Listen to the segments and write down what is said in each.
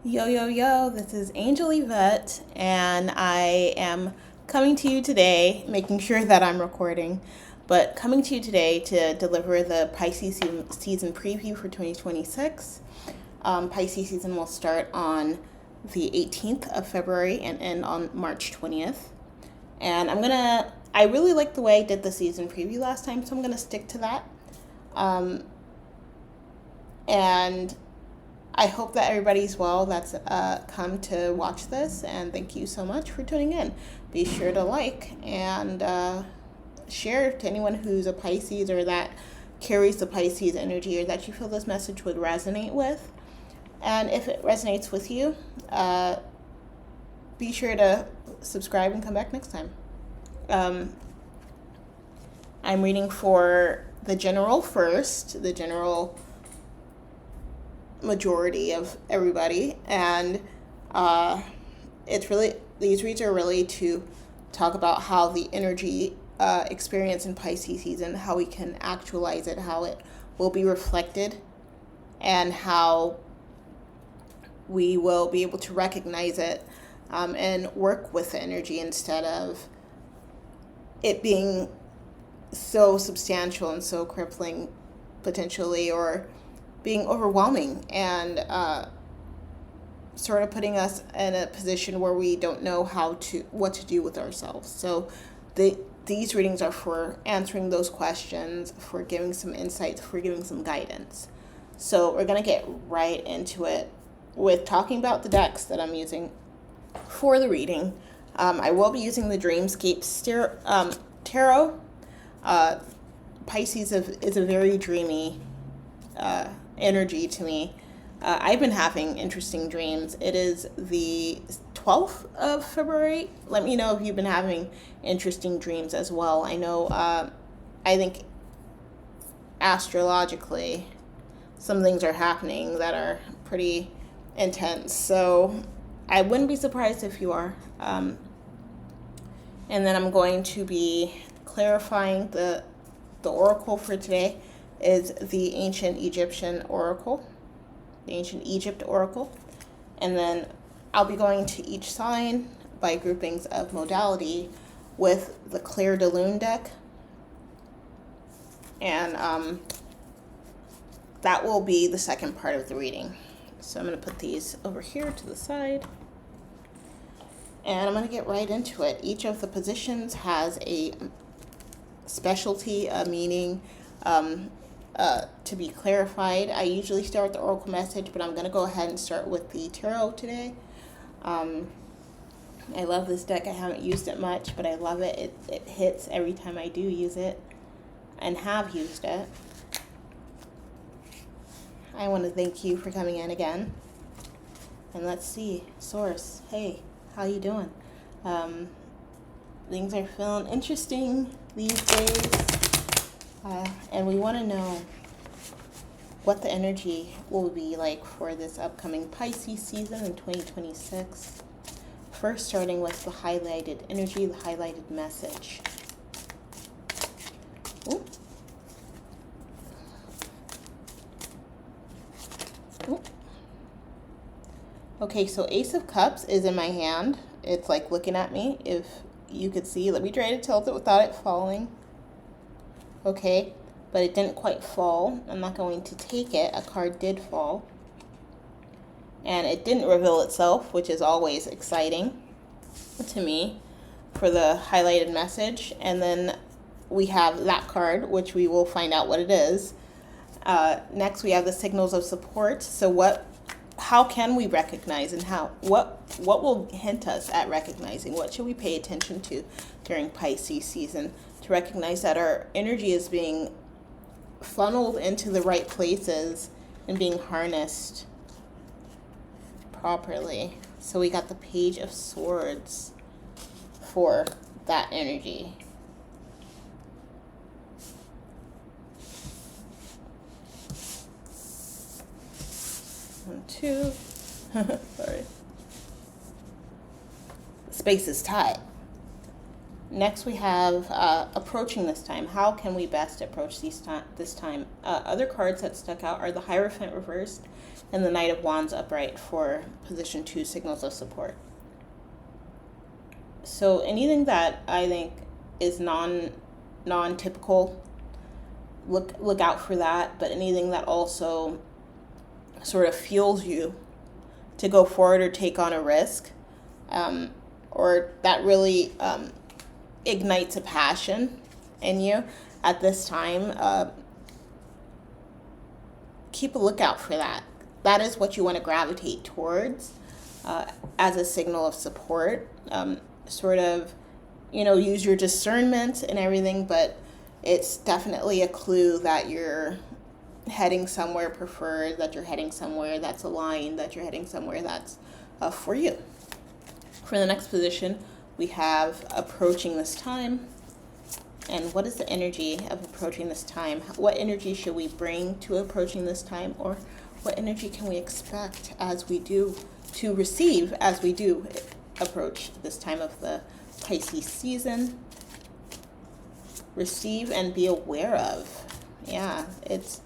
Yo, yo, yo, this is Angel Yvette, and I am coming to you today, making sure that I'm recording, but coming to you today to deliver the Pisces season preview for 2026. Pisces season will start on the 18th of February and end on March 20th. And I really like the way I did the season preview last time, so I'm going to stick to that. And I hope that everybody's well that's come to watch this, and thank you so much for tuning in. Be sure to like and share to anyone who's a Pisces or that carries the Pisces energy or that you feel this message would resonate with. And if it resonates with you, be sure to subscribe and come back next time. I'm reading for the general first, the general majority of everybody, and these reads are really to talk about how the energy experience in Pisces season, how we can actualize it, how it will be reflected, and how we will be able to recognize it and work with the energy instead of it being so substantial and so crippling potentially, or being overwhelming and sort of putting us in a position where we don't know what to do with ourselves. So these readings are for answering those questions, for giving some insights, for giving some guidance. So we're going to get right into it with talking about the decks that I'm using for the reading. I will be using the Dreamscape Tarot. Pisces is a very dreamy energy to me. I've been having interesting dreams. It is the 12th of February. Let me know if you've been having interesting dreams as well. I know, I think astrologically, some things are happening that are pretty intense. So I wouldn't be surprised if you are. And then I'm going to be clarifying the oracle for today is the ancient Egyptian oracle, the ancient Egypt oracle. And then I'll be going to each sign by groupings of modality with the Claire de Lune deck. And that will be the second part of the reading. So I'm going to put these over here to the side. And I'm going to get right into it. Each of the positions has a specialty, a meaning, to be clarified. I usually start with the oracle message, but I'm going to go ahead and start with the tarot today. I love this deck. I haven't used it much, but I love it. It hits every time I do use it and have used it. I want to thank you for coming in again. And let's see, Source, hey, how you doing? Things are feeling interesting these days. And we want to know what the energy will be like for this upcoming Pisces season in 2026. First, starting with the highlighted energy, the highlighted message. Ooh. Ooh. Okay, so Ace of Cups is in my hand. It's like looking at me. If you could see, let me try to tilt it without it falling. Okay, but it didn't quite fall. I'm not going to take it. A card did fall. And it didn't reveal itself, which is always exciting to me for the highlighted message. And then we have that card, which we will find out what it is. Next, we have the signals of support. So how can we recognize, and what will hint us at recognizing? What should we pay attention to during Pisces season to recognize that our energy is being funneled into the right places and being harnessed properly? So we got the Page of Swords for that energy. One, two. Sorry. Space is tight. Next we have approaching this time. How can we best approach this time? Other cards that stuck out are the Hierophant reversed and the Knight of Wands upright for position 2 signals of support. So anything that I think is non-typical, look out for that. But anything that also sort of fuels you to go forward or take on a risk, or that really ignites a passion in you at this time, keep a lookout for that. That is what you want to gravitate towards as a signal of support. Sort of, use your discernment and everything, but it's definitely a clue that you're heading somewhere preferred, that you're heading somewhere that's aligned, that you're heading somewhere that's for you. For the next position, we have approaching this time. And what is the energy of approaching this time? What energy should we bring to approaching this time? Or what energy can we expect as we do to receive as we do approach this time of the Pisces season? Receive and be aware of. Yeah, it's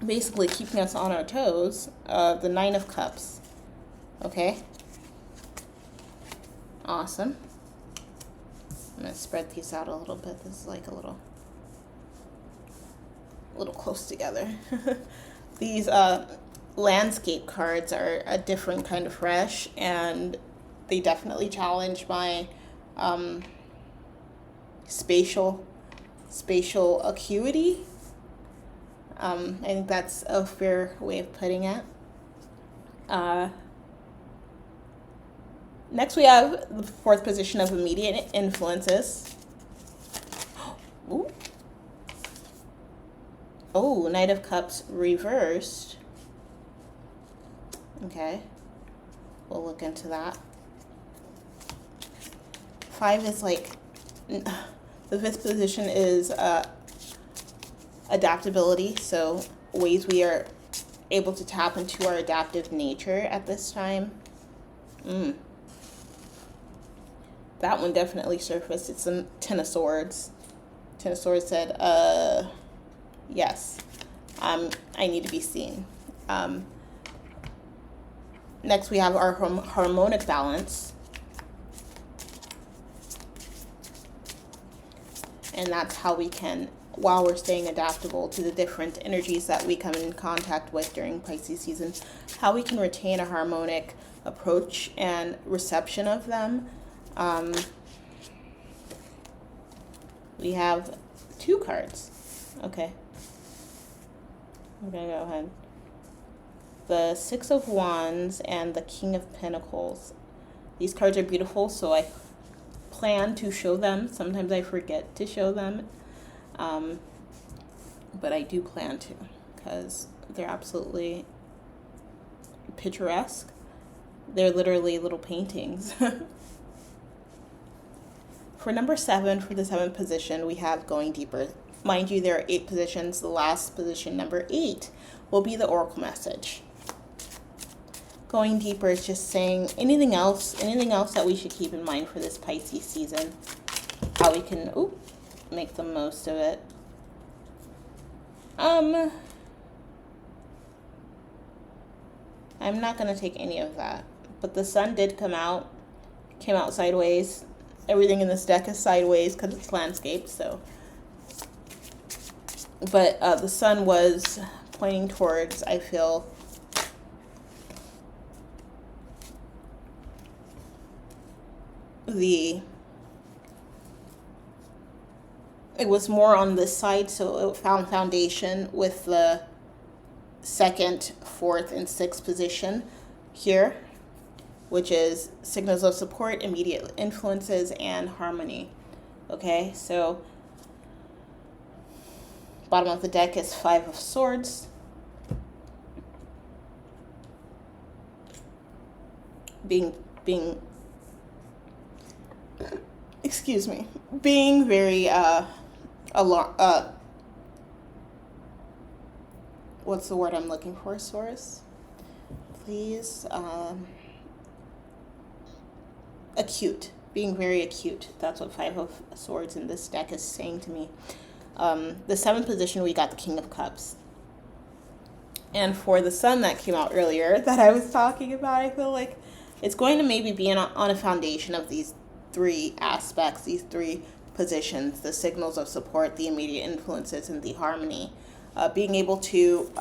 basically keeping us on our toes. The Nine of Cups. Okay. Awesome. I'm going to spread these out a little bit. This is like a little close together. These landscape cards are a different kind of fresh, and they definitely challenge my spatial acuity. I think that's a fair way of putting it. Next, we have the fourth position of immediate influences. Ooh. Oh, Knight of Cups reversed. Okay, we'll look into that. 5 is like, the fifth position is adaptability, so ways we are able to tap into our adaptive nature at this time. That one definitely surfaced. It's a Ten of Swords. Ten of Swords said, yes, I need to be seen. Next, we have our harmonic balance. And that's how we can, while we're staying adaptable to the different energies that we come in contact with during Pisces season, how we can retain a harmonic approach and reception of them. We have 2 cards. Okay. I'm going to go ahead. The Six of Wands and the King of Pentacles. These cards are beautiful, so I plan to show them. Sometimes I forget to show them. But I do plan to, because they're absolutely picturesque. They're literally little paintings. For number 7, for the 7th position, we have going deeper. Mind you, there are 8 positions. The last position, number 8, will be the oracle message. Going deeper is just saying anything else that we should keep in mind for this Pisces season. How we can make the most of it. I'm not going to take any of that. But the sun did came out sideways. Everything in this deck is sideways because it's landscape, so. But the sun was pointing towards, I feel, it was more on this side, so it found foundation with the 2nd, 4th, and 6th position here, which is signals of support, immediate influences, and harmony. Okay, so bottom of the deck is 5 of Swords. Being very what's the word I'm looking for, Source? Please, acute, being very acute. That's what Five of Swords in this deck is saying to me. The seventh position, we got the King of Cups. And for the Sun that came out earlier that I was talking about, I feel like it's going to maybe be on a foundation of these three aspects, these three positions, the signals of support, the immediate influences, and the harmony. Being able to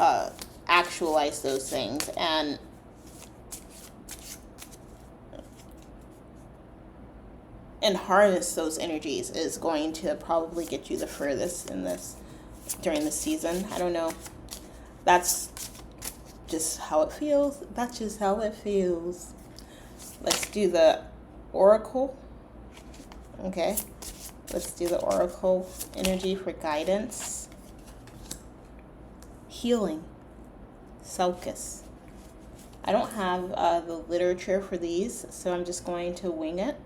actualize those things and harness those energies is going to probably get you the furthest in this during the season. I don't know. That's just how it feels. That's just how it feels. Let's do the Oracle. Okay. Let's do the Oracle energy for guidance. Healing. Focus. I don't have the literature for these, so I'm just going to wing it.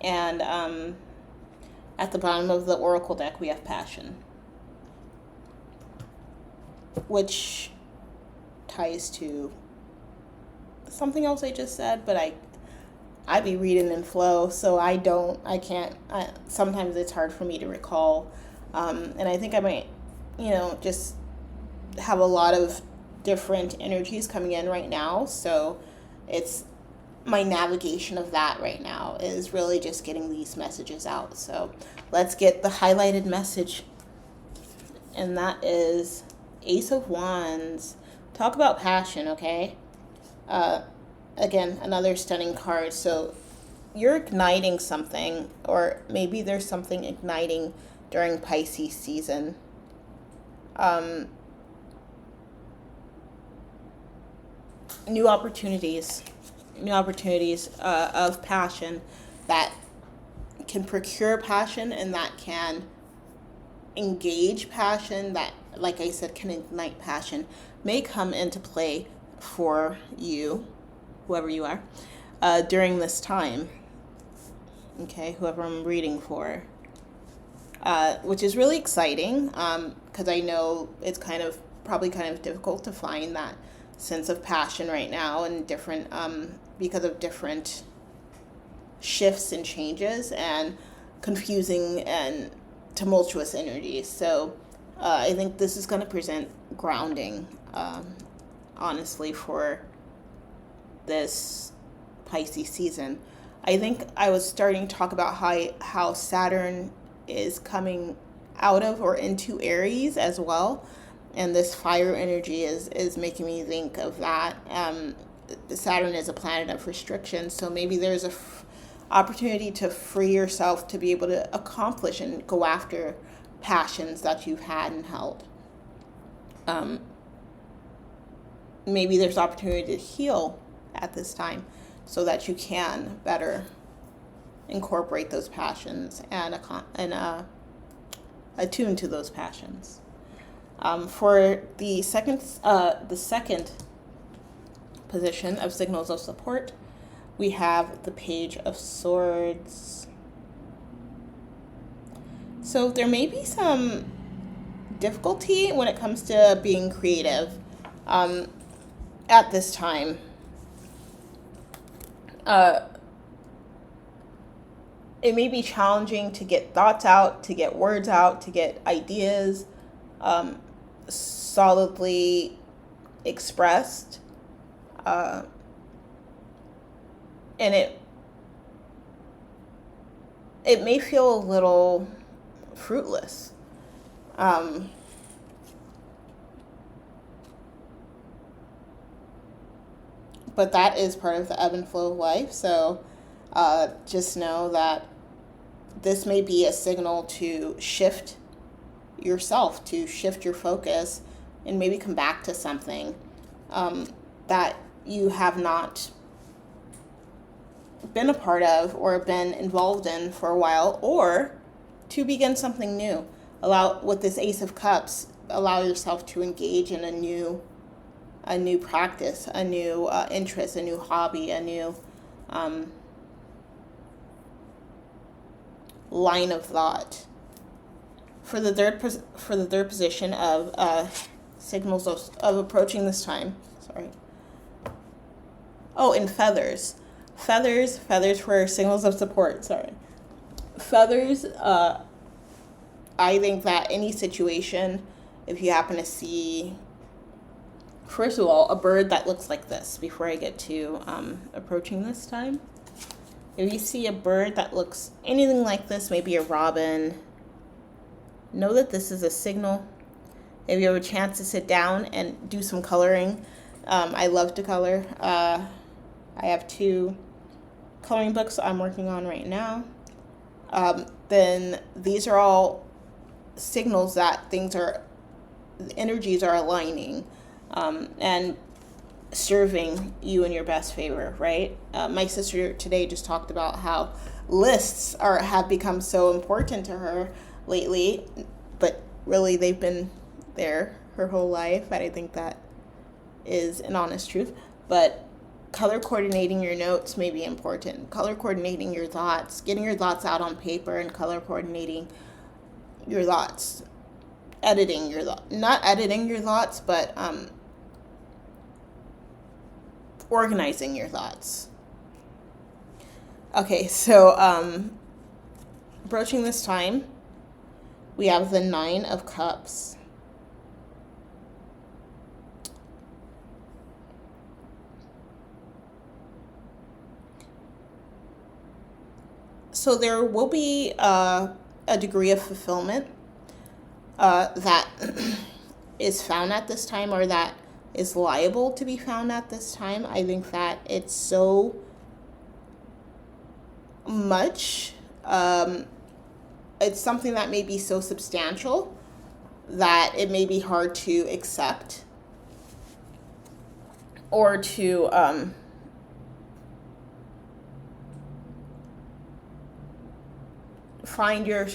And at the bottom of the Oracle deck, we have Passion, which ties to something else I just said, but I be reading in flow, so sometimes it's hard for me to recall. And I think I might, just have a lot of different energies coming in right now. So it's my navigation of that right now is really just getting these messages out. So let's get the highlighted message. And that is Ace of Wands. Talk about passion, okay? Again, another stunning card. So you're igniting something, or maybe there's something igniting during Pisces season. New opportunities of passion that can procure passion and that can engage passion, that, like I said, can ignite passion, may come into play for you, whoever you are, during this time. Okay, whoever I'm reading for. Which is really exciting, because I know it's probably kind of difficult to find that sense of passion right now, and different because of different shifts and changes and confusing and tumultuous energies. So I think this is going to present grounding, honestly, for this Pisces season. I think I was starting to talk about how Saturn is coming out of or into Aries as well, and this fire energy is making me think of that. Saturn is a planet of restriction, so maybe there's a opportunity to free yourself to be able to accomplish and go after passions that you've had and held. Maybe there's opportunity to heal at this time so that you can better incorporate those passions and attune to those passions. For the second position of signals of support, we have the Page of Swords. So there may be some difficulty when it comes to being creative at this time. It may be challenging to get thoughts out, to get words out, to get ideas solidly expressed. And it may feel a little fruitless. But that is part of the ebb and flow of life. So just know that this may be a signal to shift yourself, to shift your focus, and maybe come back to something that you have not been a part of or been involved in for a while, or to begin something new. With this Ace of Cups, allow yourself to engage in a new practice, a new interest, a new hobby, a new line of thought. For the third position of signals of approaching this time, Oh, and feathers. Feathers for signals of support, sorry. Feathers, I think that any situation, if you happen to see, first of all, a bird that looks like this, before I get to approaching this time. If you see a bird that looks anything like this, maybe a robin, know that this is a signal. If you have a chance to sit down and do some coloring, I love to color. I have 2 coloring books I'm working on right now. Then these are all signals that energies are aligning and serving you in your best favor, right? My sister today just talked about how lists have become so important to her lately, but really they've been there her whole life. I think that is an honest truth. But color coordinating your notes may be important. Color coordinating your thoughts, getting your thoughts out on paper and color coordinating your thoughts. Editing your thoughts. Not editing your thoughts, but organizing your thoughts. Okay, so approaching this time, we have the 9 of Cups. So there will be a degree of fulfillment that is found at this time, or that is liable to be found at this time. I think that it's so much, it's something that may be so substantial that it may be hard to accept or to find your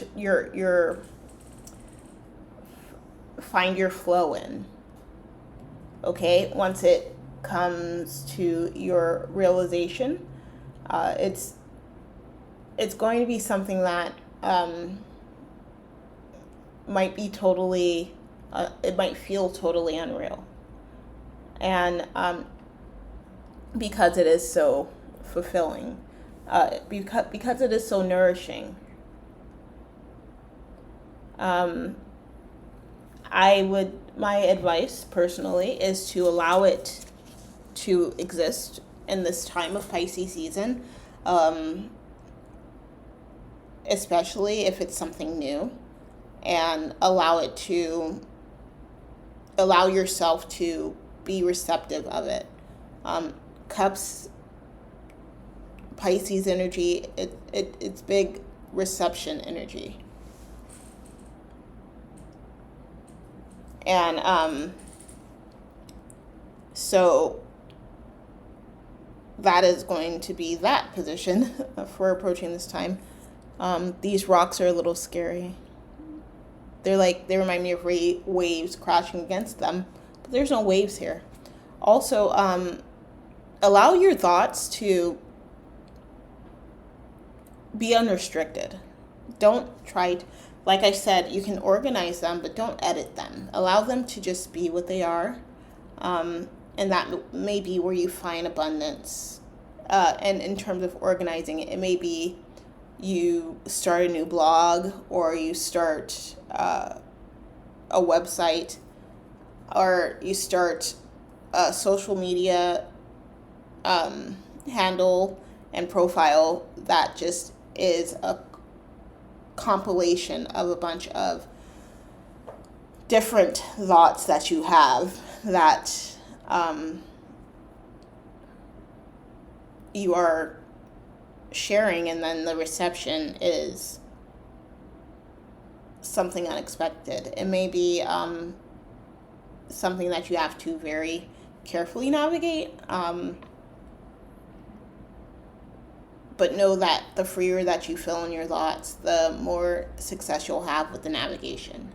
flow in. Okay, once it comes to your realization, it's going to be something that might be totally, it might feel totally unreal, and because it is so fulfilling, because it is so nourishing. My advice personally is to allow it to exist in this time of Pisces season, especially if it's something new, and allow yourself to be receptive of it. Cups, Pisces energy, it's big reception energy. And so that is going to be that position for approaching this time. These rocks are a little scary. They remind me of waves crashing against them, but there's no waves here. Also, allow your thoughts to be unrestricted. Don't try like I said, you can organize them, but don't edit them. Allow them to just be what they are. And that may be where you find abundance. And in terms of organizing it, it may be you start a new blog, or you start a website, or you start a social media handle and profile that just is a compilation of a bunch of different thoughts that you have that you are sharing, and then the reception is something unexpected. It may be something that you have to very carefully navigate, but know that the freer that you feel in your thoughts, the more success you'll have with the navigation.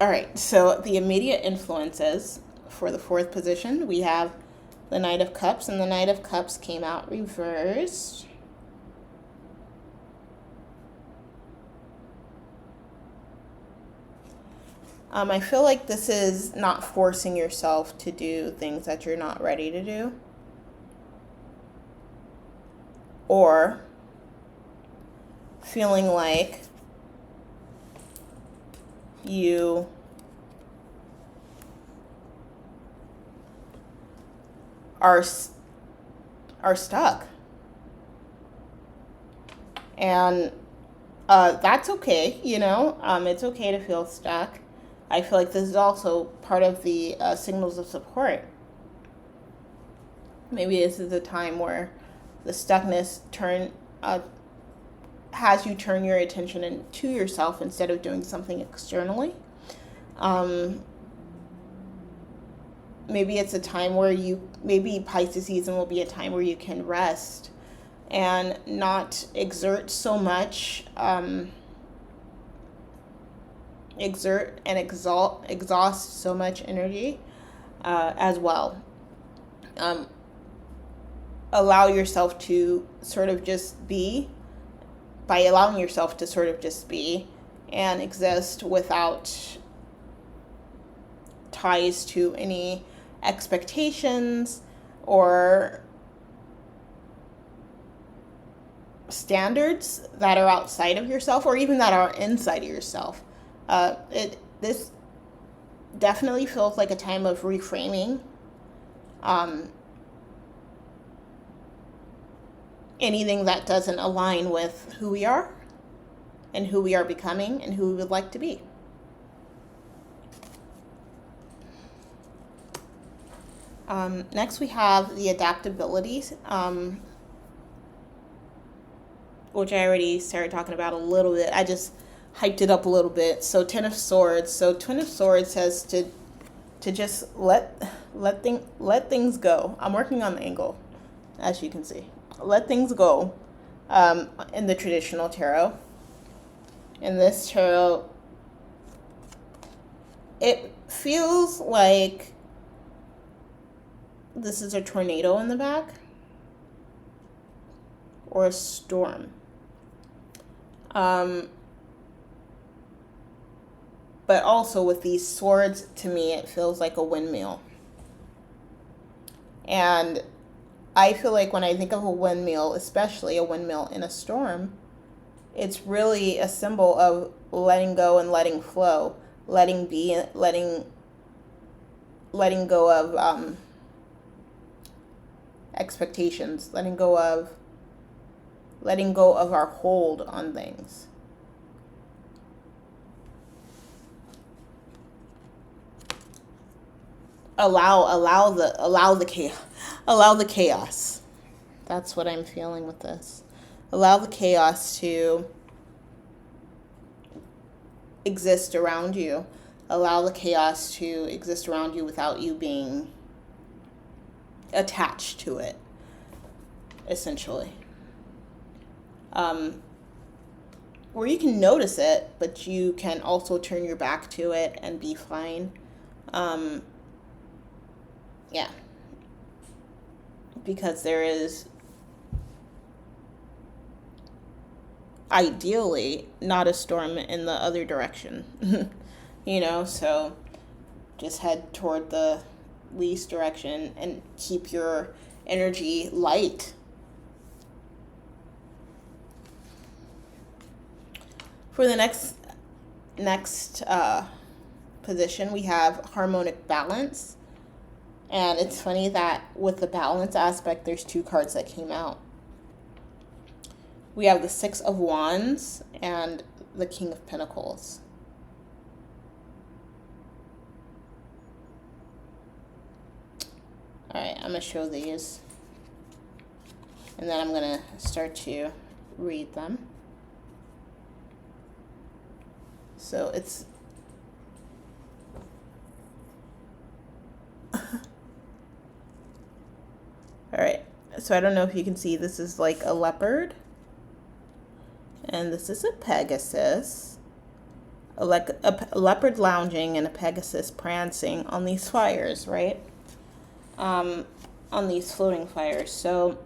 All right, so the immediate influences for the 4th position, we have the Knight of Cups, and the Knight of Cups came out reversed. I feel like this is not forcing yourself to do things that you're not ready to do. Or feeling like you are stuck. And that's okay, you know. It's okay to feel stuck. I feel like this is also part of the signals of support. Maybe this is a time where the stuckness has you turn your attention into yourself instead of doing something externally. Maybe it's a time where maybe Pisces season will be a time where you can rest and not exert so much, exhaust so much energy as well. Allow yourself to sort of just be, by allowing yourself to sort of just be and exist without ties to any expectations or standards that are outside of yourself or even that are inside of yourself. This definitely feels like a time of reframing anything that doesn't align with who we are and who we are becoming and who we would like to be. Next we have the adaptabilities, which I already started talking about a little bit. I just hyped it up a little bit. So Ten of Swords. So Ten of Swords says to just let things go. I'm working on the angle, as you can see. Let things go in the traditional tarot. In this tarot, it feels like this is a tornado in the back or a storm. But also with these swords, to me, it feels like a windmill. And I feel like when I think of a windmill, especially a windmill in a storm, it's really a symbol of letting go and letting flow, letting be, letting go of expectations, letting go of our hold on things. Allow the chaos. That's what I'm feeling with this. Allow the chaos to exist around you. Allow the chaos to exist around you without you being attached to it, essentially. Where you can notice it, but you can also turn your back to it and be fine. Yeah. Because there is ideally not a storm in the other direction. You know, so just head toward the least direction and keep your energy light. For the next position, we have harmonic balance. And it's funny that with the balance aspect, there's two cards that came out. We have the Six of Wands and the King of Pentacles. All right, I'm going to show these. And then I'm going to start to read them. So it's... All right, so I don't know if you can see, this is like a leopard. And this is a Pegasus. A leopard lounging and a Pegasus prancing on these fires, right? On these floating fires. So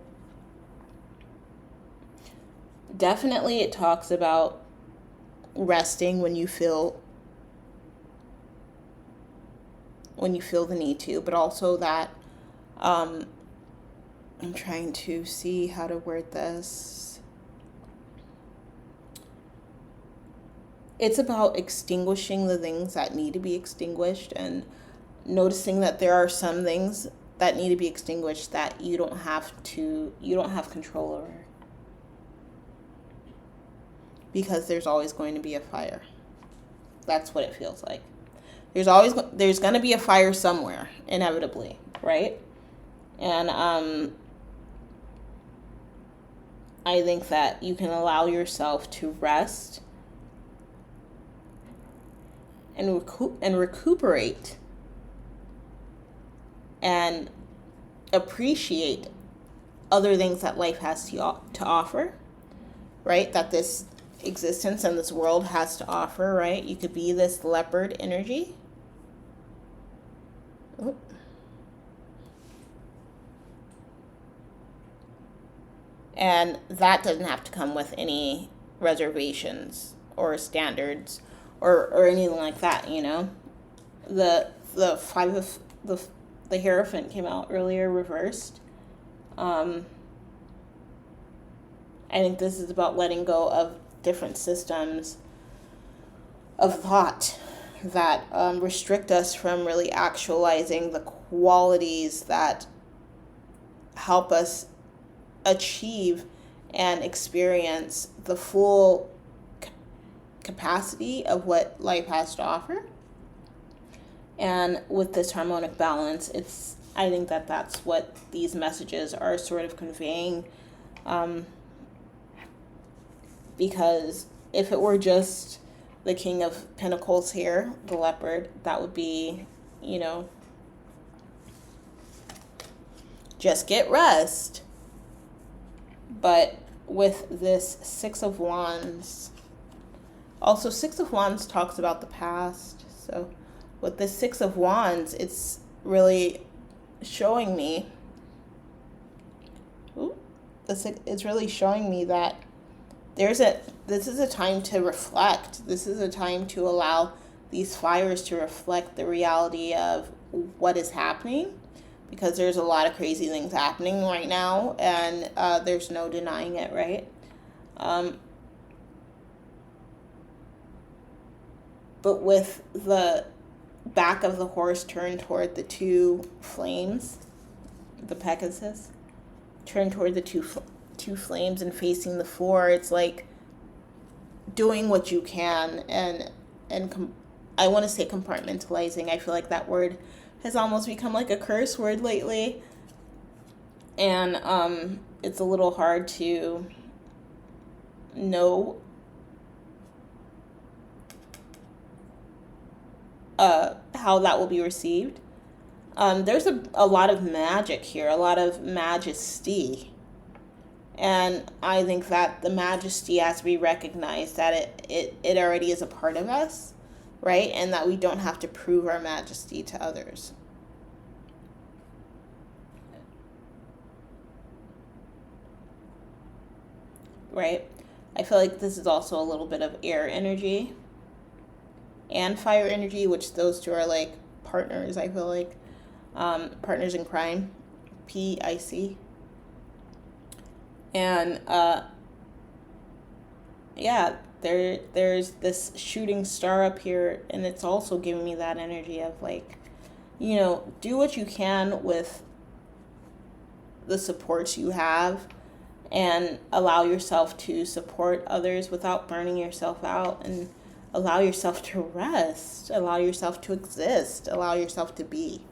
definitely it talks about resting when you feel when you feel the need to, but also that I'm trying to see how to word this. It's about extinguishing the things that need to be extinguished and noticing that there are some things that need to be extinguished that you don't have control over. Because there's always going to be a fire. That's what it feels like. There's going to be a fire somewhere, inevitably, right? And I think that you can allow yourself to rest and recuperate and appreciate other things that life has to offer, right? That this existence and this world has to offer, right? You could be this leopard energy. Ooh. And that doesn't have to come with any reservations or standards or anything like that, you know. The five of the Hierophant came out earlier, reversed. I think this is about letting go of different systems of thought that restrict us from really actualizing the qualities that help us achieve and experience the full capacity of what life has to offer. And with this harmonic balance, I think that that's what these messages are sort of conveying. Because if it were just the King of Pentacles here, the leopard, that would be, you know, just get rest. But with this Six of Wands, also Six of Wands talks about the past. So with this Six of Wands, it's really showing me, it's really showing me that this is a time to reflect. This is a time to allow these fires to reflect the reality of what is happening, because there's a lot of crazy things happening right now, and there's no denying it, right? But with the back of the horse turned toward the two flames, the Pegasus, turned toward the two flames and facing the four, it's like doing what you can and I want to say compartmentalizing. I feel like that word has almost become like a curse word lately, and it's a little hard to know how that will be received. There's a lot of magic here, a lot of majesty. And I think that the majesty has to be recognized, that it already is a part of us, right? And that we don't have to prove our majesty to others. Right? I feel like this is also a little bit of air energy and fire energy, which those two are like partners, I feel like. Partners in crime, PIC. And there's this shooting star up here, and it's also giving me that energy of like, you know, do what you can with the supports you have and allow yourself to support others without burning yourself out, and allow yourself to rest, allow yourself to exist, allow yourself to be.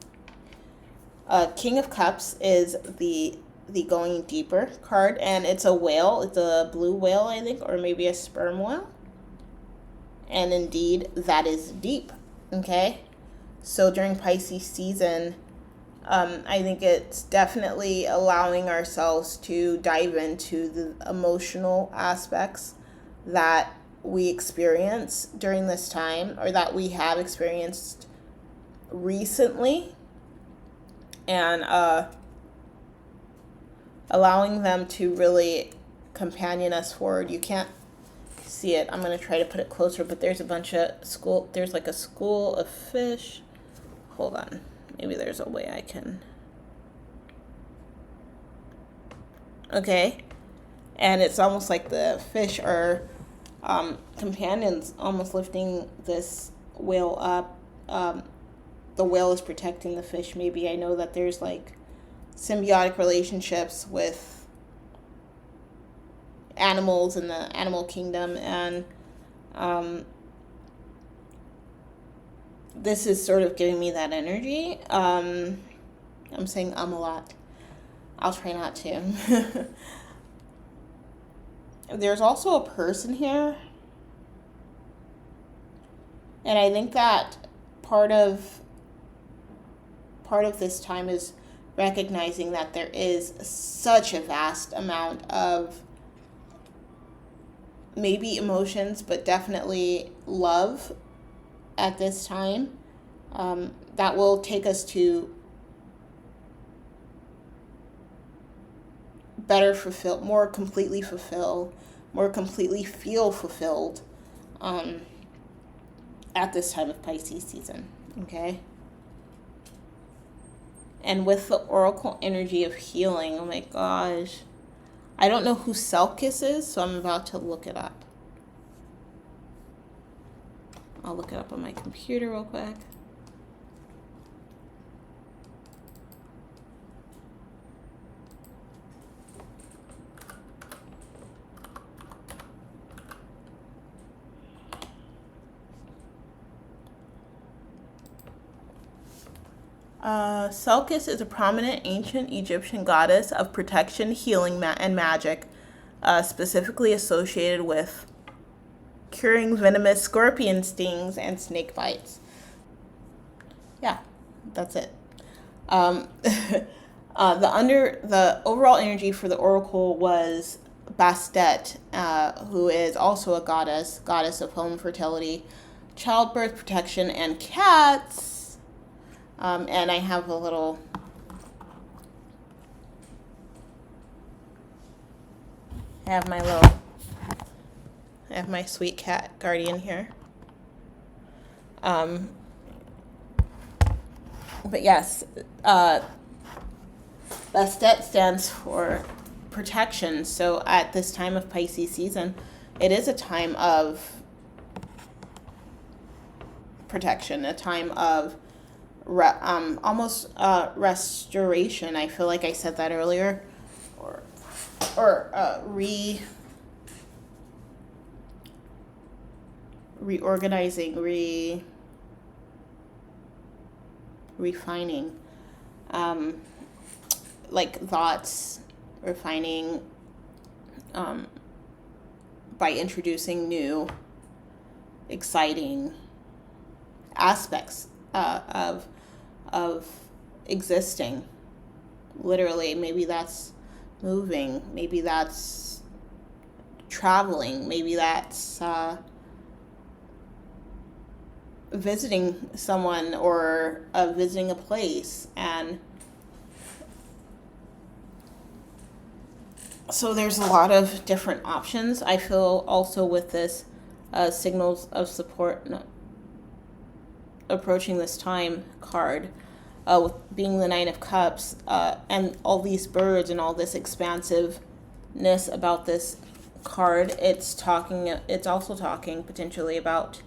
King of Cups is the going deeper card, and it's a whale. It's a blue whale, I think, or maybe a sperm whale. And indeed, that is deep, okay? So during Pisces season, I think it's definitely allowing ourselves to dive into the emotional aspects that we experience during this time, or that we have experienced recently, and allowing them to really companion us forward. You can't see it. I'm going to try to put it closer, but there's a bunch of there's like a school of fish. hold on. Maybe there's a way I can. Okay. And it's almost like the fish are companions, almost lifting this whale up. The whale is protecting the fish. Maybe I know that there's like symbiotic relationships with animals in the animal kingdom, and this is sort of giving me that energy. I'm saying a lot. I'll try not to. There's also a person here, and I think that part of this time is recognizing that there is such a vast amount of maybe emotions, but definitely love at this time, that will take us to better fulfill, more completely feel fulfilled at this time of Pisces season, okay? And with the oracle energy of healing, oh my gosh. I don't know who Selkis is, so I'm about to look it up. I'll look it up on my computer real quick. Selkis is a prominent ancient Egyptian goddess of protection, healing, and magic, specifically associated with curing venomous scorpion stings and snake bites. Yeah, that's it. The overall energy for the oracle was Bastet, who is also a goddess of home, fertility, childbirth, protection, and cats. And I have a little I have my sweet cat guardian here. But yes, Bastet stands for protection. So at this time of Pisces season, it is a time of protection, a time of almost restoration. I feel like I said that earlier, or reorganizing, refining, like thoughts, refining, by introducing new, exciting aspects of existing. Literally, maybe that's moving, maybe that's traveling, maybe that's visiting someone, or visiting a place. And so there's a lot of different options. I feel also with this signals of support approaching this time card, with being the Nine of Cups, and all these birds and all this expansiveness about this card. It's also talking potentially about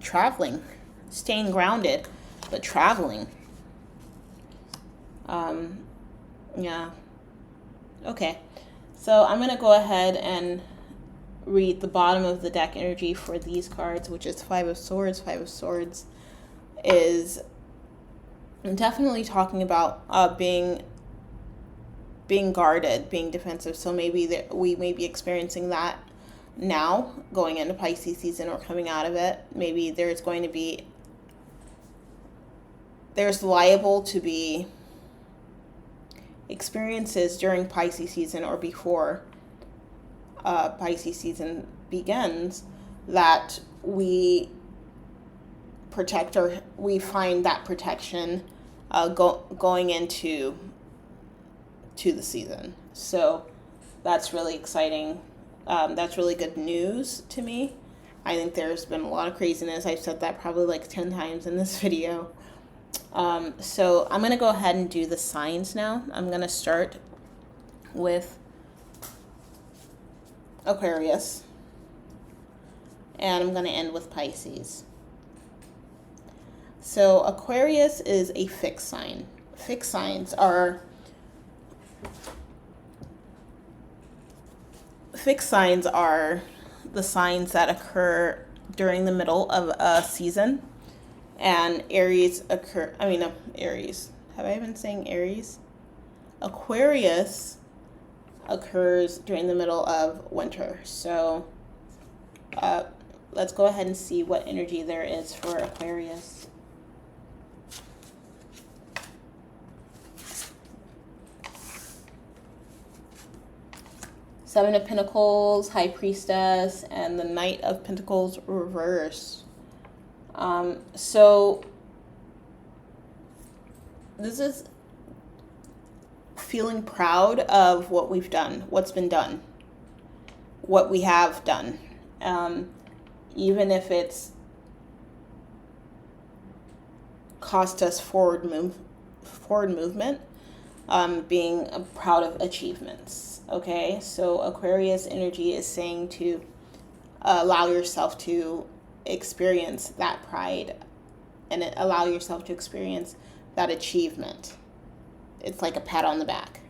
traveling, staying grounded, but traveling. Yeah. Okay. So I'm going to go ahead and read the bottom of the deck energy for these cards, which is Five of Swords. Five of Swords is definitely talking about being guarded, being defensive. So maybe we may be experiencing that now, going into Pisces season or coming out of it. Maybe there's liable to be experiences during Pisces season or before Pisces season begins that we protect, or we find that protection going into the season. So that's really exciting. That's really good news to me. I think there's been a lot of craziness. I've said that probably like 10 times in this video. So I'm going to go ahead and do the signs now. I'm going to start with Aquarius, and I'm going to end with Pisces. So Aquarius is a fixed sign. Fixed signs are the signs that occur during the middle of a season, and Aries. Have I been saying Aries? Aquarius occurs during the middle of winter. So let's go ahead and see what energy there is for Aquarius. Seven of Pentacles, High Priestess, and the Knight of Pentacles reverse. So this is feeling proud of what we've done, what's been done, what we have done. Even if it's cost us forward movement, being proud of achievements. Okay, so Aquarius energy is saying to allow yourself to experience that pride and allow yourself to experience that achievement. It's like a pat on the back.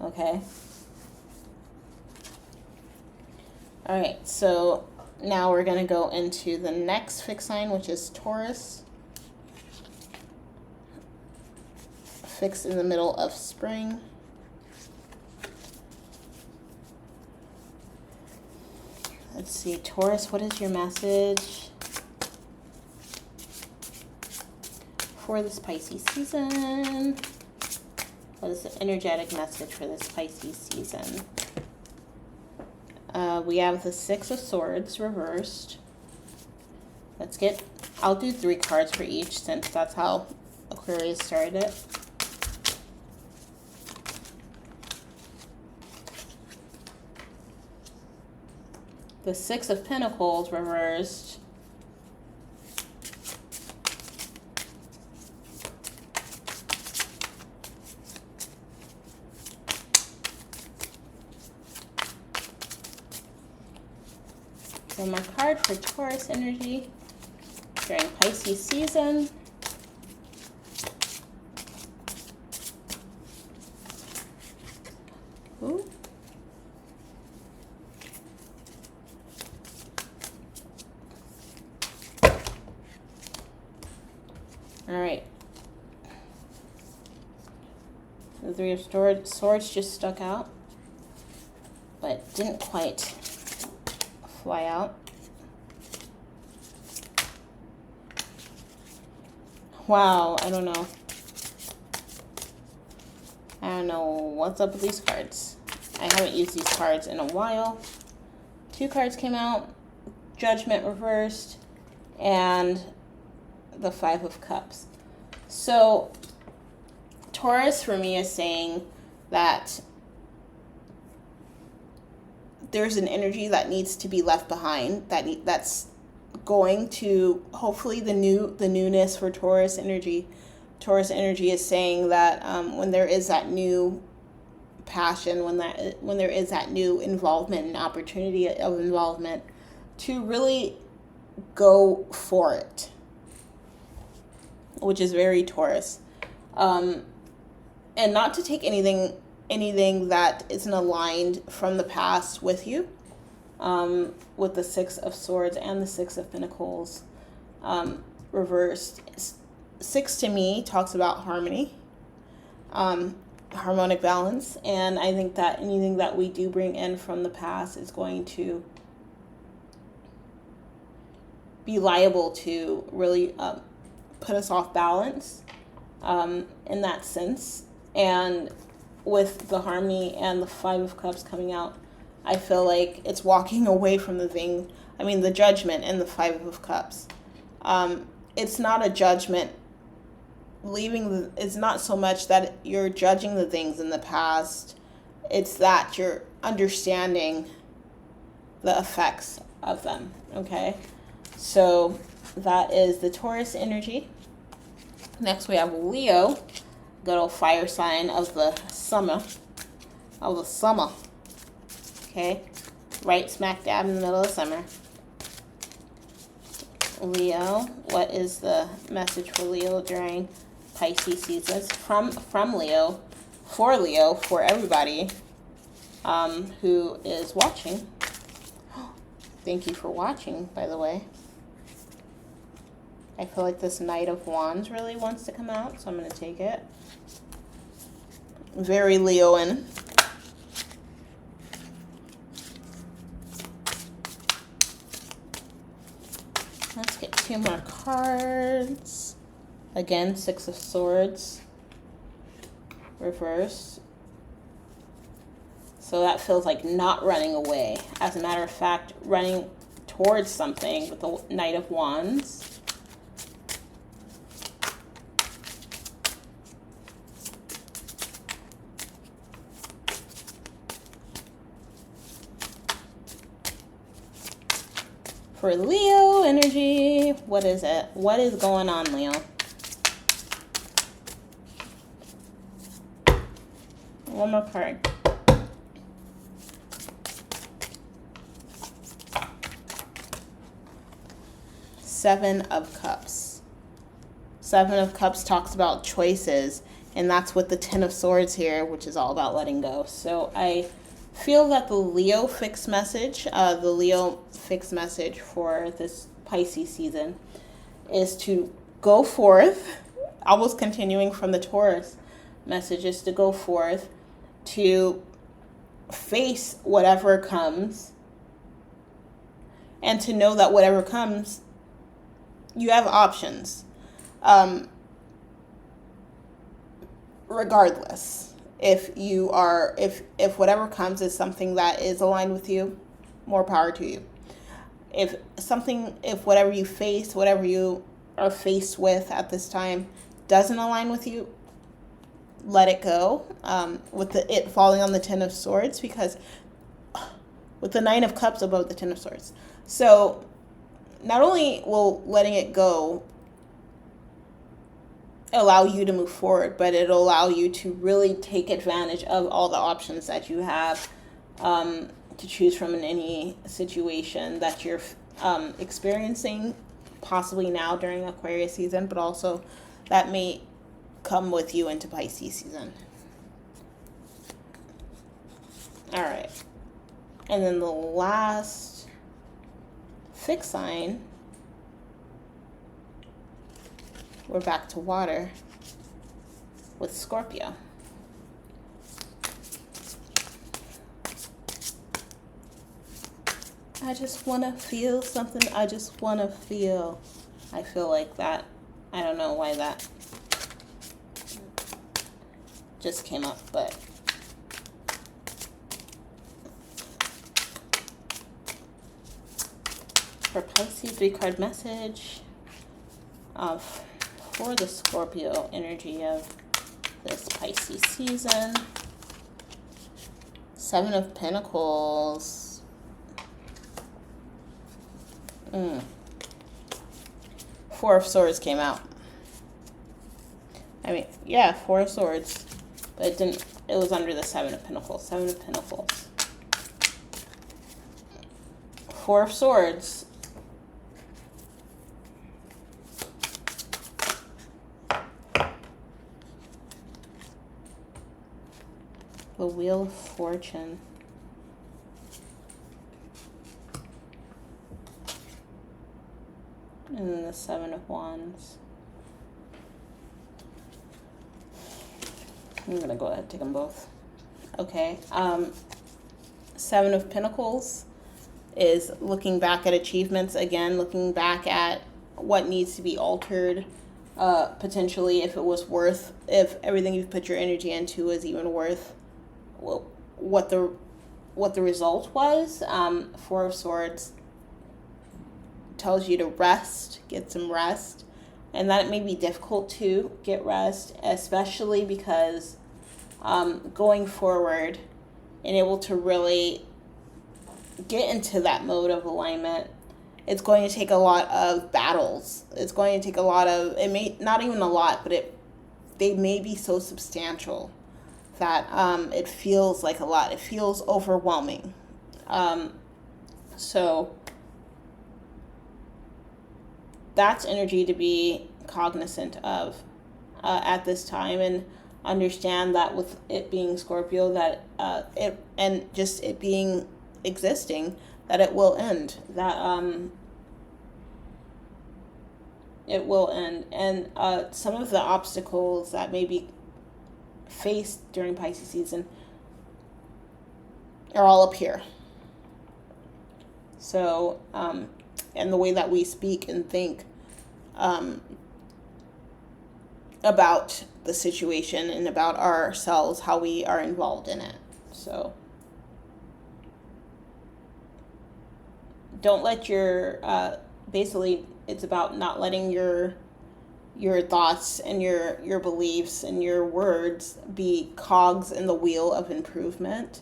Okay. All right, so now we're going to go into the next fixed sign, which is Taurus. Fixed in the middle of spring. Let's see, Taurus, what is your message for this Pisces season? What is the energetic message for this Pisces season? We have the Six of Swords reversed. I'll do 3 cards for each since that's how Aquarius started it. The Six of Pentacles reversed. One more card for Taurus energy during Pisces season. Ooh. All right. The Three of Swords just stuck out, but didn't quite fly out. Wow, I don't know. I don't know what's up with these cards. I haven't used these cards in a while. 2 cards came out, Judgment reversed, and the Five of Cups. So Taurus for me is saying that there's an energy that needs to be left behind, that's going to, hopefully the newness for Taurus energy. Taurus energy is saying that when there is that new passion, when there is that new involvement and opportunity of involvement, to really go for it, which is very Taurus, and not to take anything that isn't aligned from the past with you, with the Six of Swords and the Six of Pentacles reversed. 6 to me talks about harmony, harmonic balance, and I think that anything that we do bring in from the past is going to be liable to really put us off balance in that sense. And with the harmony and the Five of Cups coming out, I feel like it's walking away from the Judgment and the Five of Cups. It's not a judgment. It's not so much that you're judging the things in the past. It's that you're understanding the effects of them, okay? So that is the Taurus energy. Next we have Leo, good old fire sign of the summer. Okay, right smack dab in the middle of summer. Leo, what is the message for Leo during Pisces season? From Leo, for everybody who is watching. Thank you for watching, by the way. I feel like this Knight of Wands really wants to come out, so I'm going to take it. Very Leoan. Let's get 2 more cards. Again, 6 of Swords. Reverse. So that feels like not running away. As a matter of fact, running towards something with the Knight of Wands. For Leo energy, what is it? What is going on, Leo? One more card. Seven of Cups. Seven of Cups talks about choices, and that's with the Ten of Swords here, which is all about letting go. So I feel that the Leo fixed message for this Pisces season is to go forth, almost continuing from the Taurus message, is to go forth, to face whatever comes, and to know that whatever comes, you have options, regardless. If whatever comes is something that is aligned with you, more power to you. If whatever you face, whatever you are faced with at this time doesn't align with you, let it go. With it falling on the Ten of Swords, because with the Nine of Cups above the Ten of Swords. So not only will letting it go allow you to move forward, but it'll allow you to really take advantage of all the options that you have to choose from in any situation that you're experiencing, possibly now during Aquarius season, but also that may come with you into Pisces season. All right. And then the last fixed sign, we're back to water with Scorpio. I just want to feel something. I just want to feel. I feel like that. I don't know why that just came up, but for Pisces, 3-card message for the Scorpio energy of this Pisces season. 7 of Pentacles. 4 of Swords came out. I mean, yeah, 4 of Swords, but it was under the 7 of Pentacles. 7 of Pentacles. 4 of Swords. The Wheel of Fortune. And then the 7 of Wands. I'm going to go ahead and take them both. Okay. 7 of Pentacles is looking back at achievements again, looking back at what needs to be altered, potentially if everything you've put your energy into is even worth what the result was. 4 of Swords tells you to rest, get some rest, and that it may be difficult to get rest, especially because going forward and able to really get into that mode of alignment, it's going to take a lot of battles. It's going to take a lot of, it may, not even a lot, but they may be so substantial that it feels like a lot. It feels overwhelming. So that's energy to be cognizant of at this time, and understand that with it being Scorpio, that it, and just it being existing, that it will end. That it will end. And some of the obstacles that may be faced during Pisces season are all up here. So, and the way that we speak and think about the situation and about ourselves, how we are involved in it. So, don't let your, basically, it's about not letting your thoughts and your beliefs and your words be cogs in the wheel of improvement.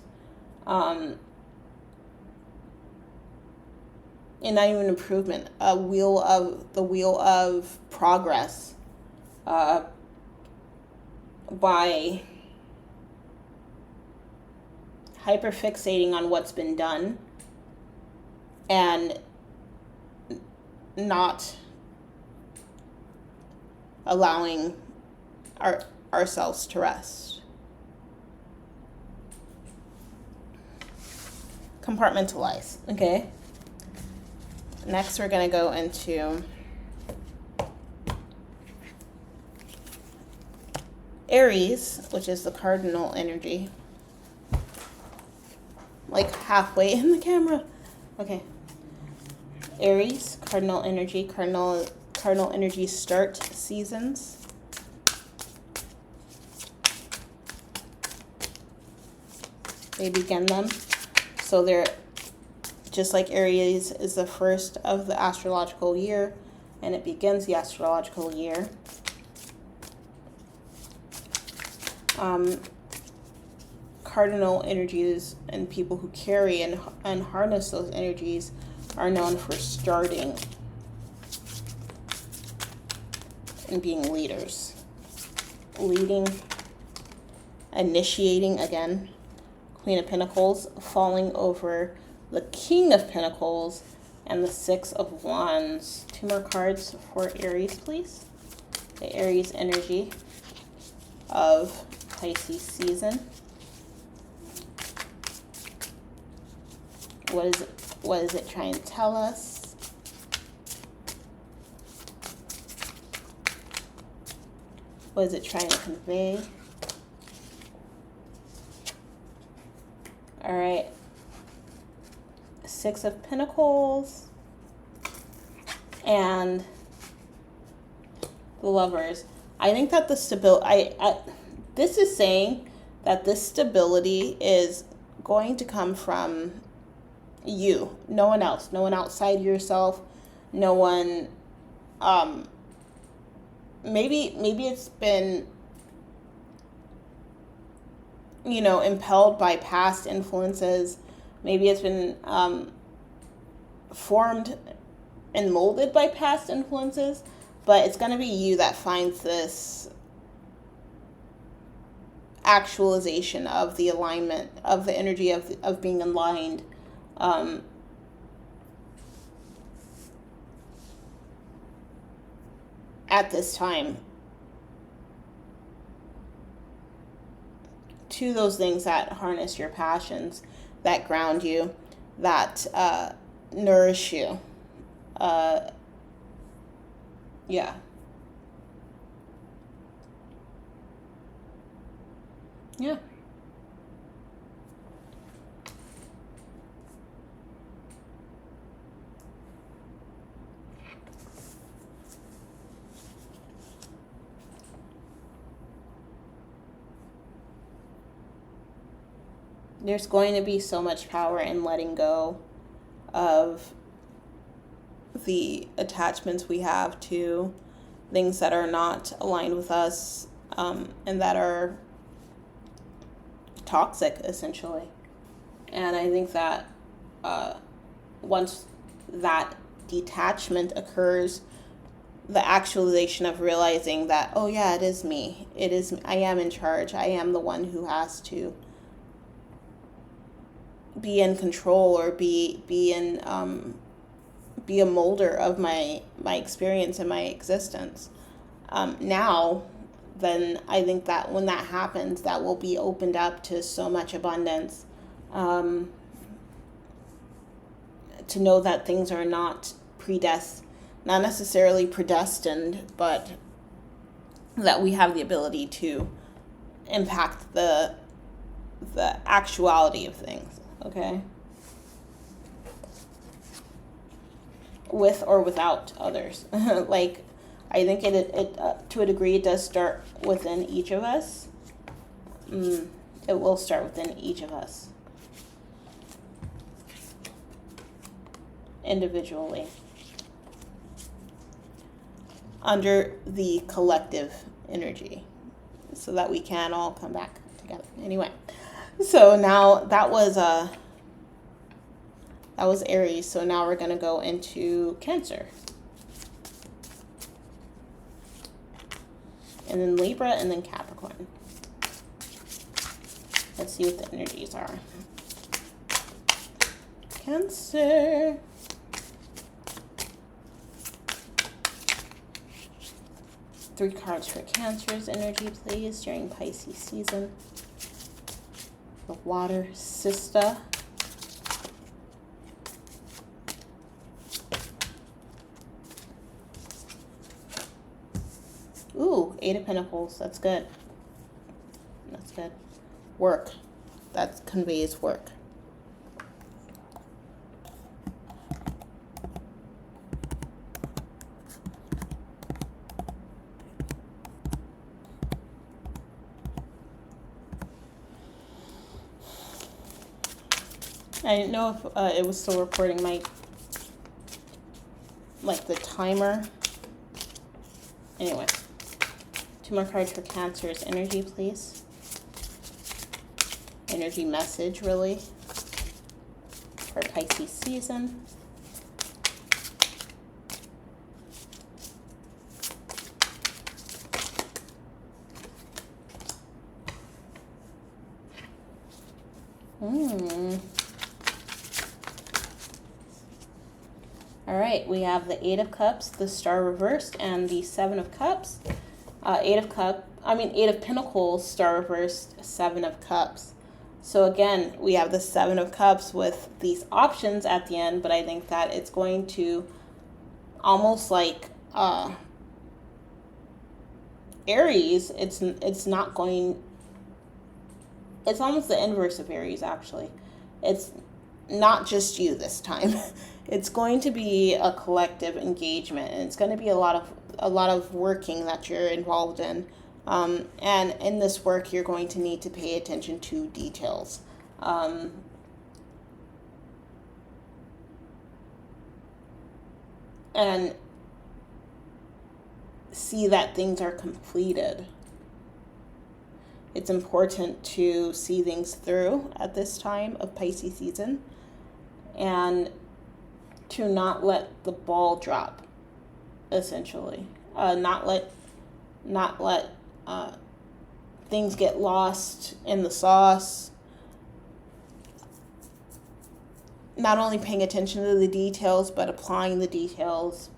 And not even improvement, the wheel of progress, by hyperfixating on what's been done and not allowing ourselves to rest. Compartmentalize, okay? Next, we're going to go into Aries, which is the cardinal energy. Like halfway in the camera. Okay. Aries, cardinal energy. Cardinal energy start seasons. They begin them. So they're just like Aries is the first of the astrological year, and it begins the astrological year. Cardinal energies and people who carry and harness those energies are known for starting and being leaders. Leading, initiating again. Queen of Pentacles falling over the King of Pentacles and the Six of Wands. 2 more cards for Aries, please. The Aries energy of Pisces season. What is it trying to tell us? What is it trying to convey? All right. Six of Pentacles and the Lovers. I think that the stability, this is saying that this stability is going to come from you, no one else, no one outside yourself, no one, maybe it's been, impelled by past influences. Maybe it's been formed and molded by past influences, but it's going to be you that finds this actualization of the alignment, of the energy of being aligned. At this time, to those things that harness your passions, that ground you, that nourish you. Yeah. Yeah. There's going to be so much power in letting go of the attachments we have to things that are not aligned with us, and that are toxic, essentially. And I think that once that detachment occurs, the actualization of realizing that, oh yeah, it is me. I am in charge. I am the one who has to be in control, or be a molder of my experience and my existence. Now, then I think that when that happens, that will be opened up to so much abundance. To know that things are not not necessarily predestined, but that we have the ability to impact the actuality of things, okay? With or without others. Like, I think it to a degree, it does start within each of us. It will start within each of us. Individually. Under the collective energy. So that we can all come back together. Anyway. So now that was Aries. So now we're going to go into Cancer. And then Libra, and then Capricorn. Let's see what the energies are. Cancer. Three cards for Cancer's energy, please, during Pisces season. The water sister. Ooh, 8 of Pentacles. That's good. That's good. Work. That conveys work. I didn't know if it was still recording the timer. Anyway, 2 more cards for Cancer's energy, please. Energy message, really, for Pisces season. All right, we have the 8 of Cups, the Star reversed, and the 7 of Cups. 8 of Pentacles, Star reversed, 7 of Cups. So again, we have the 7 of Cups with these options at the end, but I think that it's going to almost like Aries. It's almost the inverse of Aries, actually. It's not just you this time. It's going to be a collective engagement, and it's going to be a lot of working that you're involved in. And in this work, you're going to need to pay attention to details. And see that things are completed. It's important to see things through at this time of Pisces season, and to not let the ball drop, essentially. Not let things get lost in the sauce. Not only paying attention to the details, but applying the details,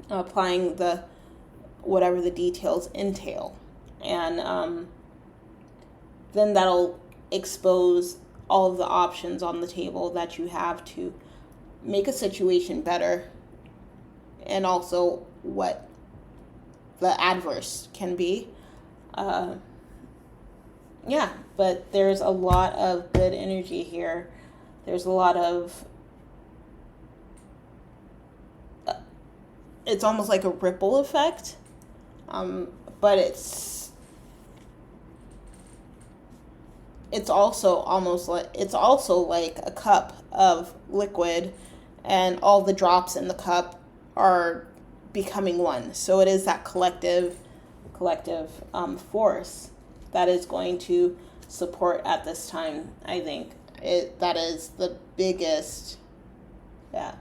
applying whatever the details entail. And then that'll expose all of the options on the table that you have to make a situation better, and also what the adverse can be. But there's a lot of good energy here. There's a lot of, it's almost like a ripple effect, but it's also like a cup of liquid, and all the drops in the cup are becoming one. So it is that collective force that is going to support at this time, I think. That is the biggest, yeah,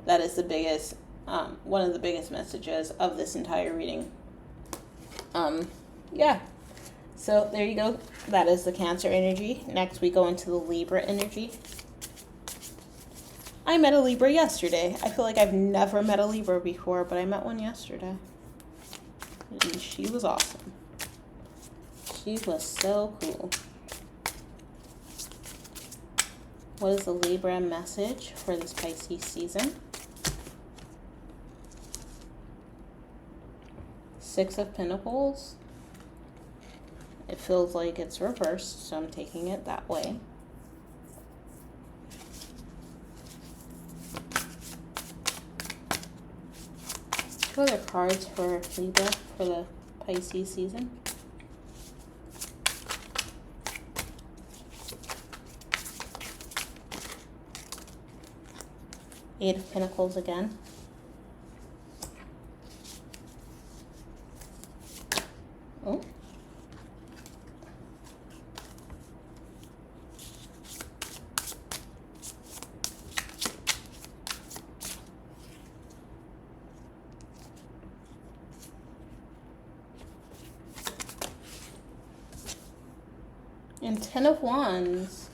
that is the biggest, one of the biggest messages of this entire reading. Yeah. So there you go. That is the Cancer energy. Next, we go into the Libra energy. I met a Libra yesterday. I feel like I've never met a Libra before, but I met one yesterday. And she was awesome. She was so cool. What is the Libra message for this Pisces season? Six of Pentacles. It feels like it's reversed, so I'm taking it that way. What are the cards for Libra for the Pisces season? Eight of Pentacles again. Oh. And Ten of Wands.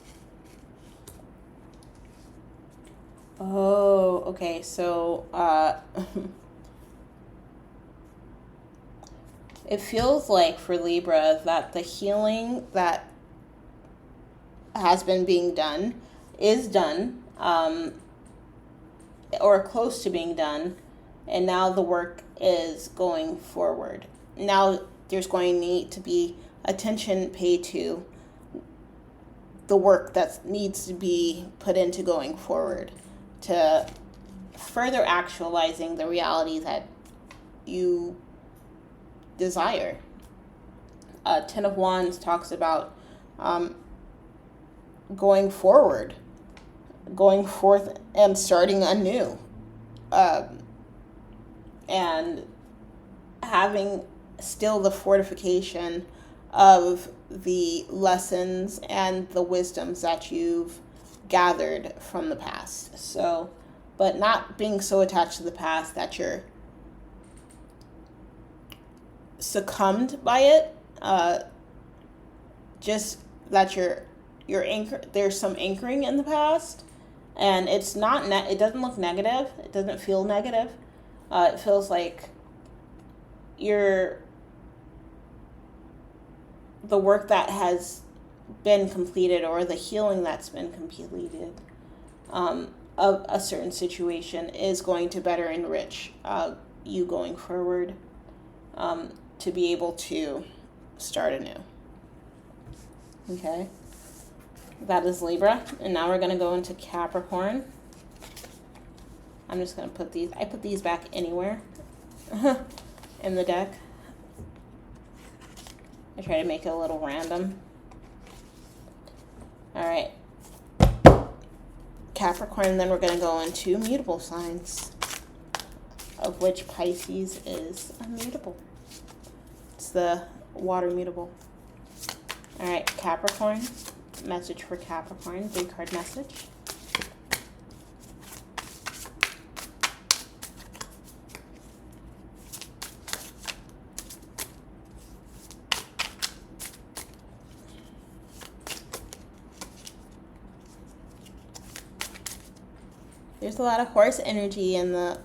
Oh, okay, so it feels like for Libra that the healing that has been being done is done, or close to being done, and now the work is going forward. Now there's going to need to be attention paid to the work that needs to be put into going forward to further actualizing the reality that you desire. Ten of Wands talks about going forward, going forth and starting anew, and having still the fortification of the lessons and the wisdoms that you've gathered from the past. So, but not being so attached to the past that you're succumbed by it. Just that you're anchor. There's some anchoring in the past, and it's not. It doesn't look negative. It doesn't feel negative. It feels like the work that has been completed, or the healing that's been completed of a certain situation, is going to better enrich you going forward, to be able to start anew. Okay, that is Libra, and now we're going to go into Capricorn. I'm just going to put these, I put these back anywhere in the deck. I try to make it a little random. All right. Capricorn, then we're going to go into mutable signs, of which Pisces is a mutable. It's the water mutable. All right, Capricorn. Message for Capricorn. Big card message. There's a lot of horse energy in the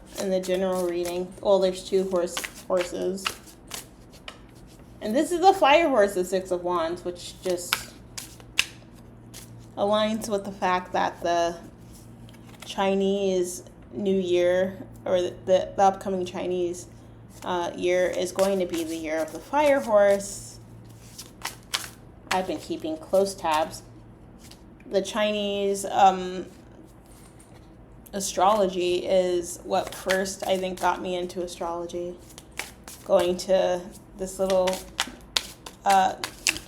general reading. Well, there's two horses. And this is the fire horse, the Six of Wands, which just aligns with the fact that the Chinese New Year, or the upcoming Chinese year, is going to be the year of the fire horse. I've been keeping close tabs. The Chinese astrology is what first, I think, got me into astrology. Going to this little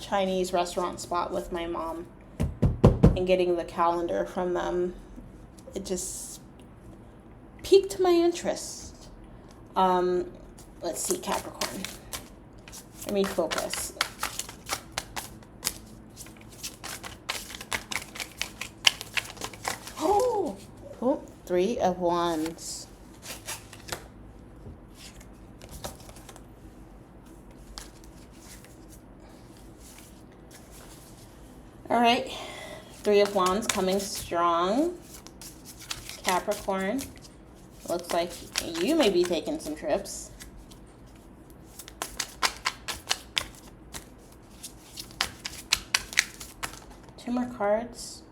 Chinese restaurant spot with my mom and getting the calendar from them, it just piqued my interest. Let's see, Capricorn. Let me focus. Oh, Three of Wands. All right, Three of Wands coming strong. Capricorn, looks like you may be taking some trips. Two more cards.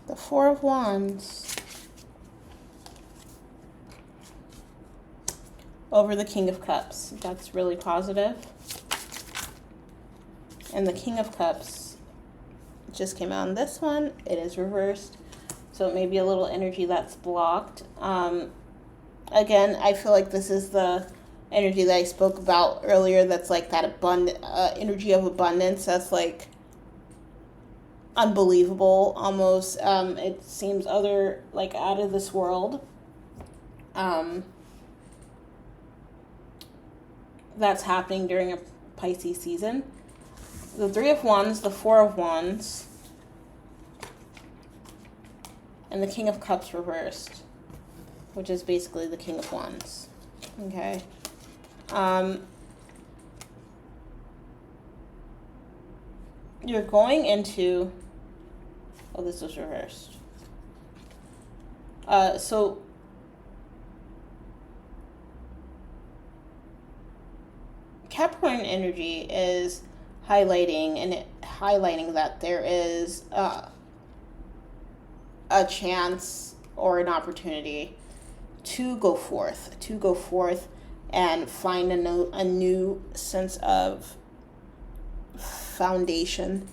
The Four of Wands over the King of Cups. That's really positive. And the King of Cups just came out on this one. It is reversed, so it may be a little energy that's blocked. Again, I feel like this is the energy that I spoke about earlier. That's like that abundant energy of abundance. That's like unbelievable almost. It seems like out of this world. That's happening during a Pisces season. The Three of Wands, the Four of Wands, and the King of Cups reversed, which is basically the King of Wands. Okay. You're going into... Oh, this was reversed. So Capricorn energy is highlighting that there is a chance or an opportunity to go forth and find a new sense of foundation,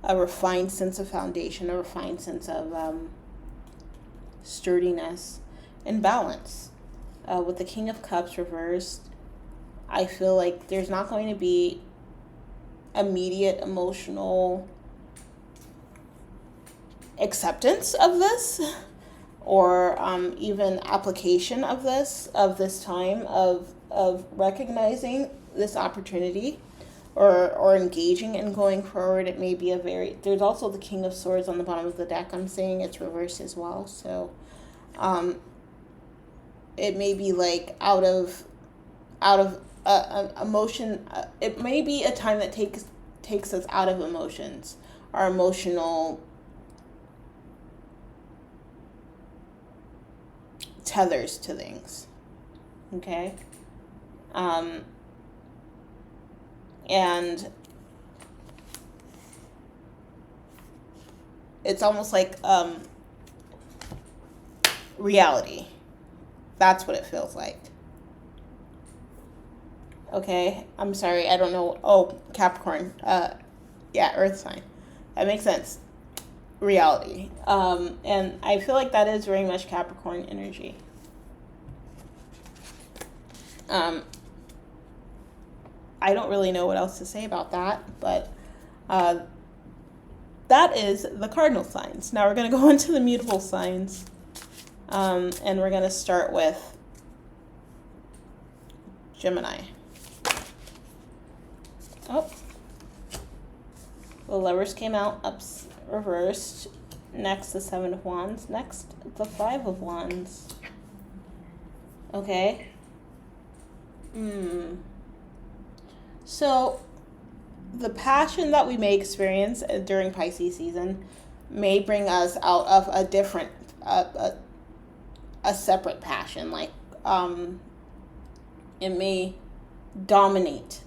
a refined sense of foundation, a refined sense of sturdiness and balance. With the King of Cups reversed, I feel like there's not going to be immediate emotional acceptance of this, or even application of this time of recognizing this opportunity, or engaging and going forward. It may be there's also the King of Swords on the bottom of the deck. I'm saying it's reversed as well. So it may be like out of emotion. It may be a time that takes us out of emotions, our emotional tethers to things. Okay. And it's almost like reality. That's what it feels like. Okay, I'm sorry, I don't know. Oh, Capricorn. Yeah, Earth sign. That makes sense. Reality. And I feel like that is very much Capricorn energy. I don't really know what else to say about that, but that is the cardinal signs. Now we're going to go into the mutable signs, and we're going to start with Gemini. Oh, the Lovers came out up reversed. Next, the Seven of Wands. Next, the Five of Wands. Okay. So, the passion that we may experience during Pisces season may bring us out of a different, a separate passion. Like, it may dominate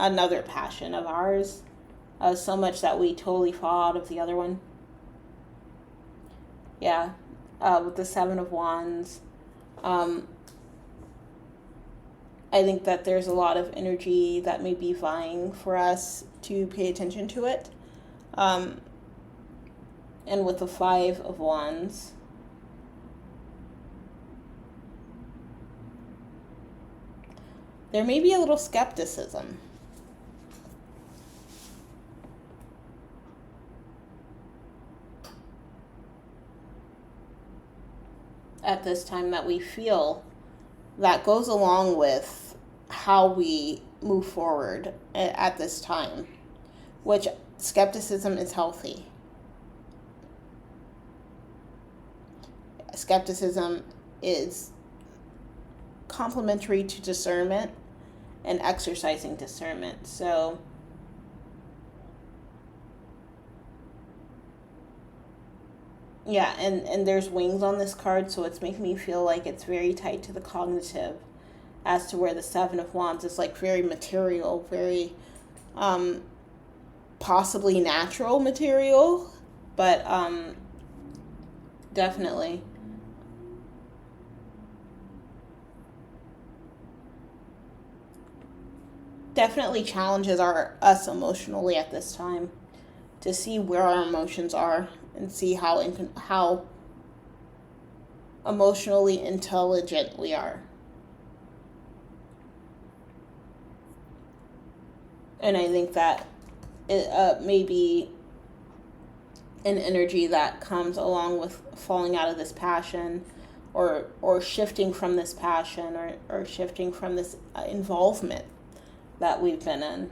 another passion of ours, so much that we totally fall out of the other one. Yeah, with the Seven of Wands, I think that there's a lot of energy that may be vying for us to pay attention to it. And with the Five of Wands, there may be a little skepticism. At this time that we feel that goes along with how we move forward at this time, which skepticism is healthy. Skepticism is complementary to discernment and exercising discernment. So yeah, and there's wings on this card, so it's making me feel like it's very tied to the cognitive, as to where the Seven of Wands is like very material, very possibly natural material, but definitely challenges us emotionally at this time, to see where our emotions are and see how emotionally intelligent we are. And I think that it may be an energy that comes along with falling out of this passion, or shifting from this passion, or shifting from this involvement that we've been in.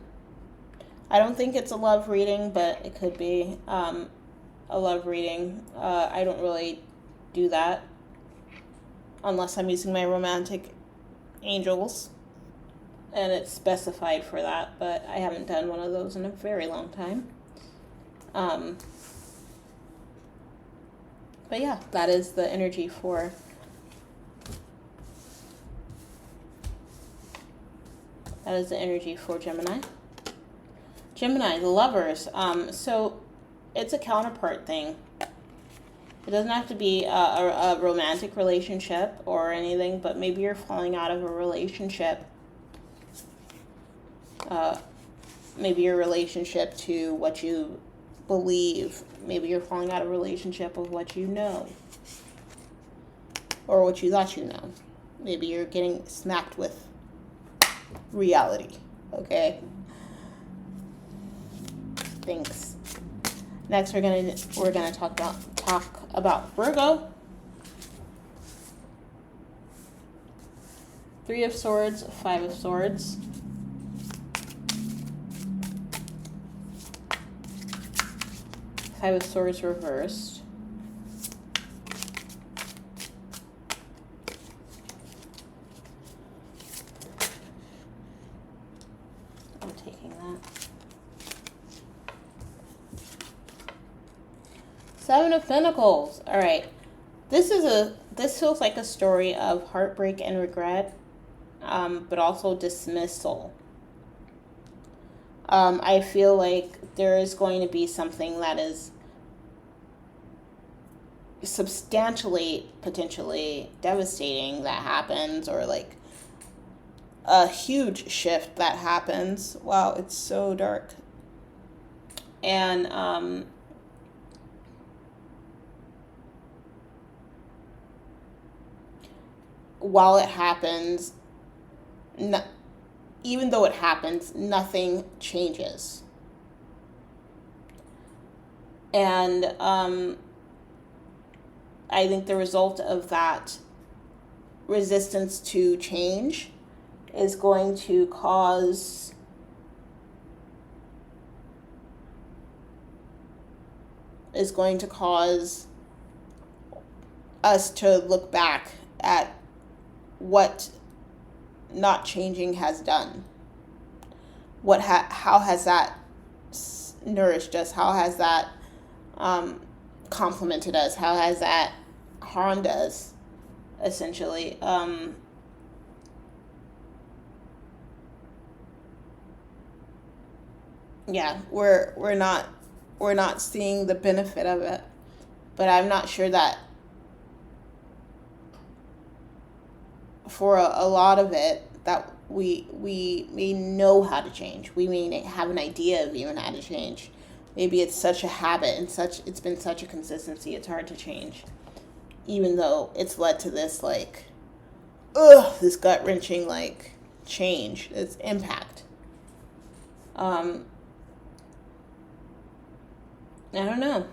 I don't think it's a love reading, but it could be a love reading. I don't really do that unless I'm using my romantic angels, and it's specified for that, but I haven't done one of those in a very long time. But yeah, that is the energy for Gemini. Gemini, the Lovers. So it's a counterpart thing. It doesn't have to be a romantic relationship or anything, but maybe you're falling out of a relationship. Maybe your relationship to what you believe. Maybe you're falling out of a relationship of what you know, or what you thought you know. Maybe you're getting smacked with reality. Okay. Thanks. Next, we're gonna talk about Virgo. Three of Swords, Five of Swords. Five of Swords reversed. I'm taking that. Seven of Pentacles. All right. This feels like a story of heartbreak and regret, but also dismissal. I feel like there is going to be something that is substantially, potentially devastating that happens, or like a huge shift that happens. Wow, it's so dark. And while it happens, even though it happens, nothing changes. And I think the result of that resistance to change is going to cause us to look back at what not changing has done. How has that nourished us? How has that complimented us? How has that harmed us, essentially? Yeah, we're not seeing the benefit of it, but I'm not sure that for a lot of it that we may know how to change. We may have an idea of even how to change. Maybe it's such a habit and it's been such a consistency, it's hard to change. Even though it's led to this this gut-wrenching change, its impact. I don't know.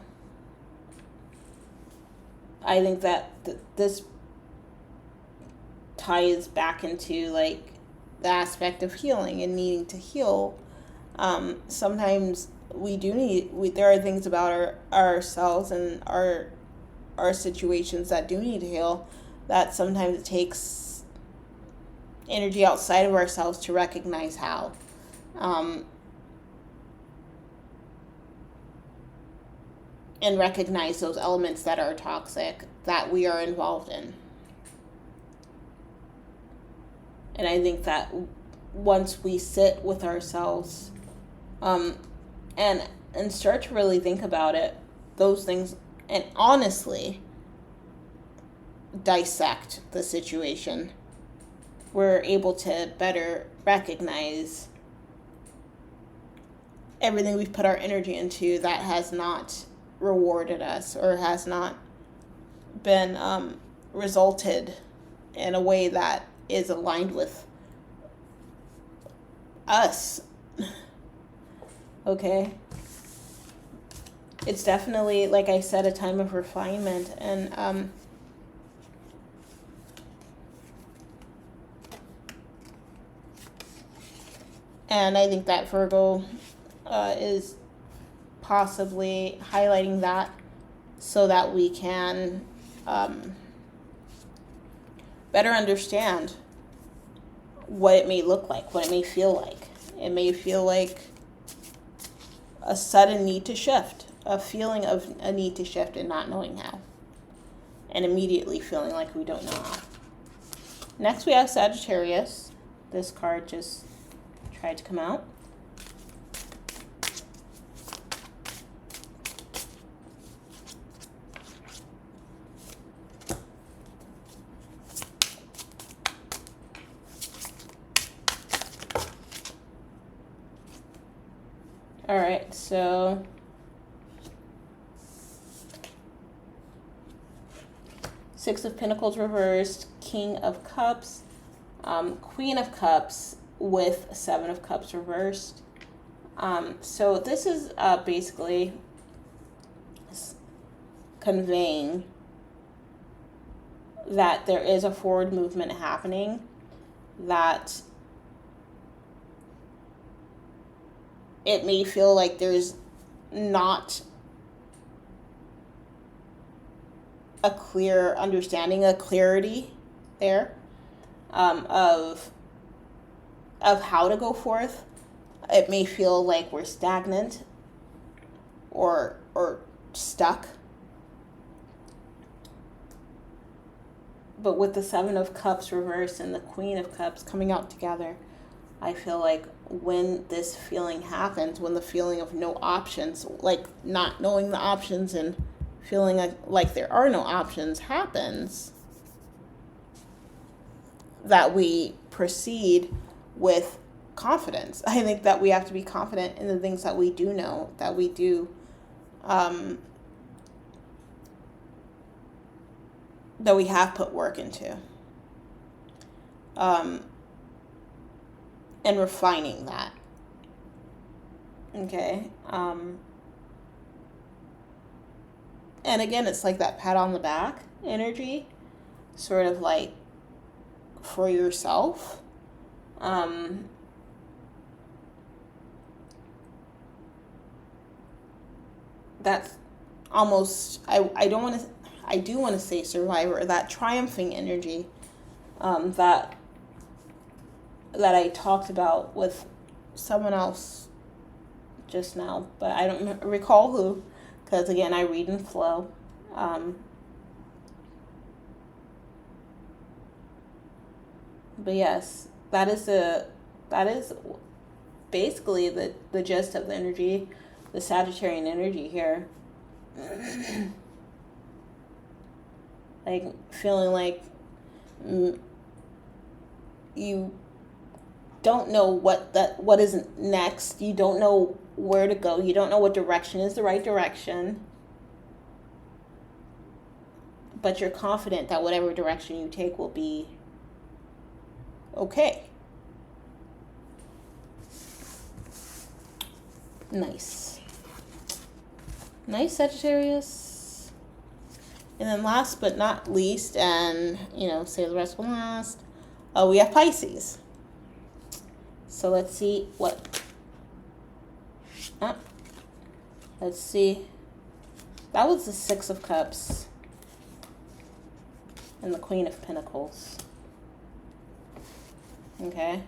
I think that this ties back into like the aspect of healing and needing to heal. Sometimes there are things about ourselves and our situations that do need to heal, that sometimes it takes energy outside of ourselves to recognize how. And recognize those elements that are toxic that we are involved in. And I think that once we sit with ourselves and start to really think about it, those things, and honestly dissect the situation, we're able to better recognize everything we've put our energy into that has not rewarded us or has not been resulted in a way that is aligned with us. Okay? It's definitely, like I said, a time of refinement, and I think that Virgo is possibly highlighting that so that we can better understand what it may look like, what it may feel like. It may feel like a sudden need to shift, a feeling of a need to shift and not knowing how, and immediately feeling like we don't know how. Next we have Sagittarius. This card just tried to come out. All right, so Six of Pentacles reversed, King of Cups, Queen of Cups with Seven of Cups reversed. So this is basically conveying that there is a forward movement happening, that it may feel like there's not a clear understanding, a clarity there of how to go forth. It may feel like we're stagnant or stuck. But with the Seven of Cups reversed and the Queen of Cups coming out together, I feel like when this feeling happens, when the feeling of no options, like not knowing the options and feeling like there are no options happens, that we proceed with confidence. I think that we have to be confident in the things that we do know, that we do, that we have put work into. And refining that. Okay. And again, it's like that pat on the back energy, sort of like for yourself. That's almost, I do want to say survivor, that triumphing energy, that I talked about with someone else just now, but I don't recall who, because again, I read in flow. But yes, that is basically the gist of the energy, the Sagittarian energy here. Like feeling like you don't know what is next. You don't know where to go. You don't know what direction is the right direction. But you're confident that whatever direction you take will be okay. Nice. Nice, Sagittarius. And then last but not least, and, you know, save the rest for last, we have Pisces. So let's see what... let's see. That was the Six of Cups. And the Queen of Pentacles. Okay.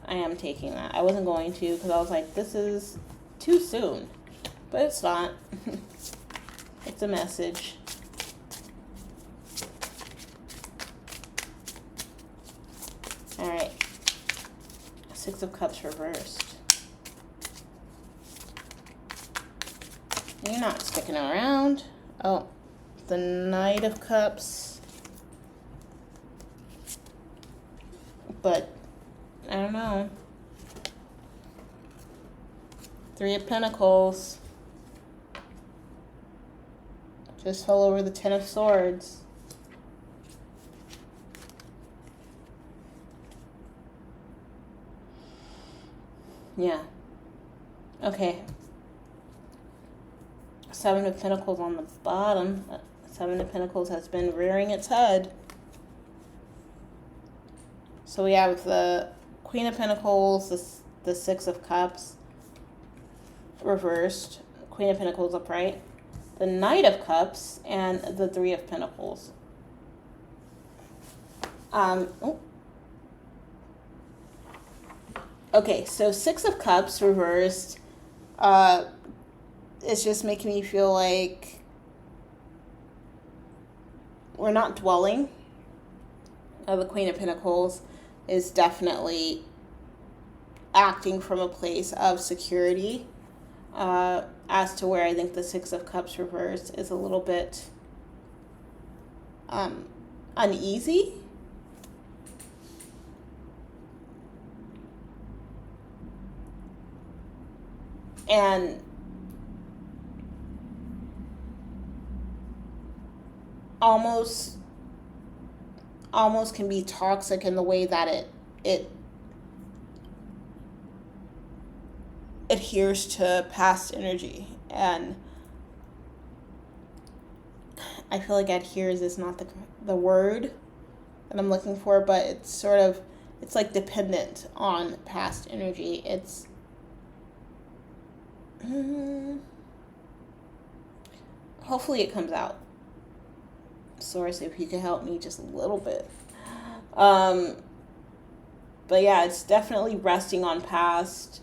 I am taking that. I wasn't going to because I was like, this is too soon. But it's not. It's a message. Alright. Six of Cups reversed. You're not sticking around. Oh, the Knight of Cups. But, I don't know. Three of Pentacles. Just fell over the Ten of Swords. Yeah. Okay. Seven of Pentacles on the bottom. Seven of Pentacles has been rearing its head. So we have the Queen of Pentacles, the Six of Cups reversed, Queen of Pentacles upright, the Knight of Cups, and the Three of Pentacles. Okay, so Six of Cups reversed. It's just making me feel like we're not dwelling. The Queen of Pentacles is definitely acting from a place of security, as to where I think the Six of Cups reversed is a little bit uneasy. And almost can be toxic in the way that it adheres to past energy. And I feel like adheres is not the word that I'm looking for, but it's like dependent on past energy. It's hopefully it comes out. Source, if you could help me just a little bit. But yeah, it's definitely resting on past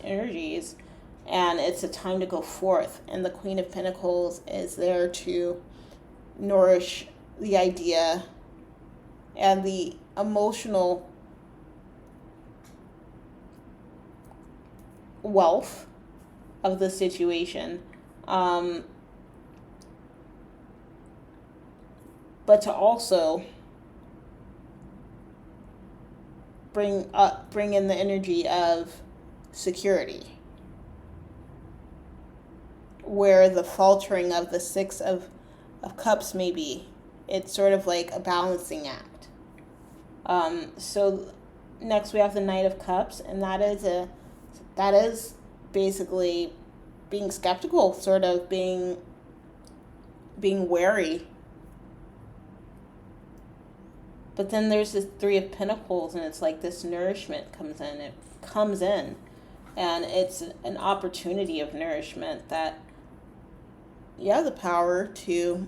energies, and it's a time to go forth. And the Queen of Pentacles is there to nourish the idea and the emotional wealth of the situation. But to also bring in the energy of security, where the faltering of the Six of Cups may be. It's sort of like a balancing act. So next we have the Knight of Cups, and that is basically being skeptical, sort of being wary. But then there's this Three of Pentacles, and it's like this nourishment comes in. It comes in, and it's an opportunity of nourishment that you have the power to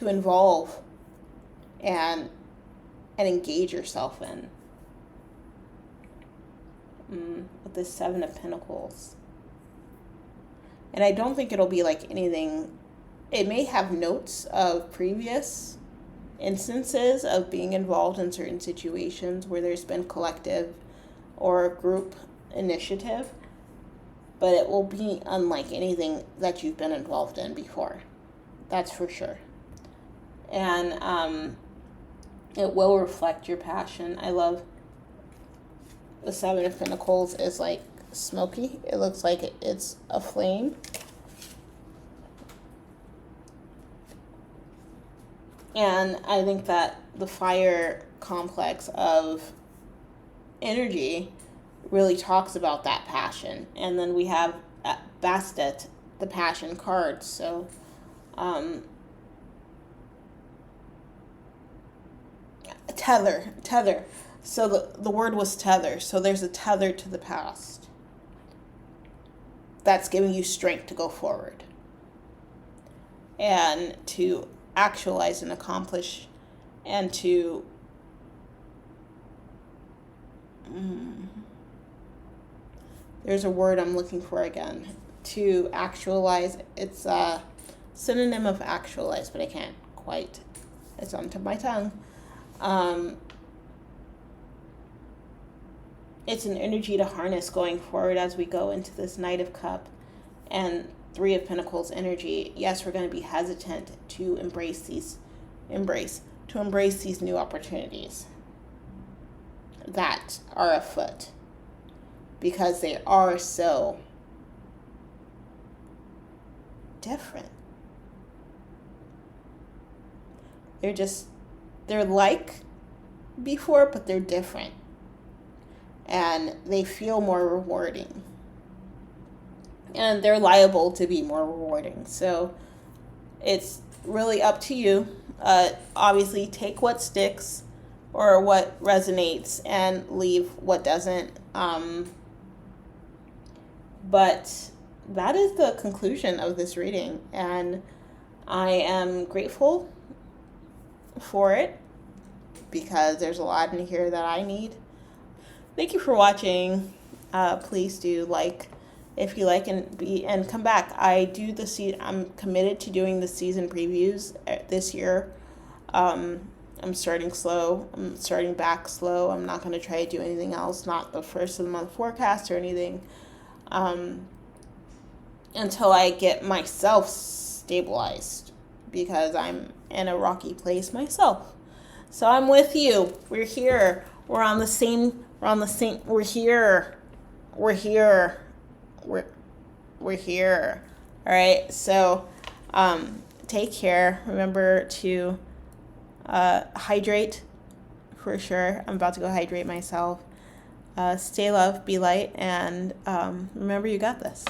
involve and engage yourself in. With the Seven of Pentacles. And I don't think it'll be like anything. It may have notes of previous instances of being involved in certain situations where there's been collective or group initiative, but it will be unlike anything that you've been involved in before. That's for sure. And it will reflect your passion. I love the Seven of Pentacles is like smoky. It looks like it's a flame. And I think that the fire complex of energy really talks about that passion. And then we have Bastet, the passion card. So tether. So the word was tether. So there's a tether to the past that's giving you strength to go forward and to actualize and accomplish and to there's a word I'm looking for again. To actualize, it's a synonym of actualize, but I can't quite, it's on the tip of my tongue. It's an energy to harness going forward as we go into this Knight of Cups and Three of Pentacles energy. Yes, we're going to be hesitant to embrace these new opportunities that are afoot, because they are so different. They're like before, but they're different. And they feel more rewarding. And they're liable to be more rewarding. So it's really up to you. Obviously, take what sticks or what resonates and leave what doesn't. But that is the conclusion of this reading. And I am grateful for it because there's a lot in here that I need. Thank you for watching. Please do like if you like and come back. I'm committed to doing the season previews this year. I'm starting slow. I'm starting back slow. I'm not going to try to do anything else, not the first of the month forecast or anything, until I get myself stabilized, because I'm in a rocky place myself. So I'm with you. We're here. We're here. All right. So, take care. Remember to hydrate for sure. I'm about to go hydrate myself. Stay love, be light, and remember you got this.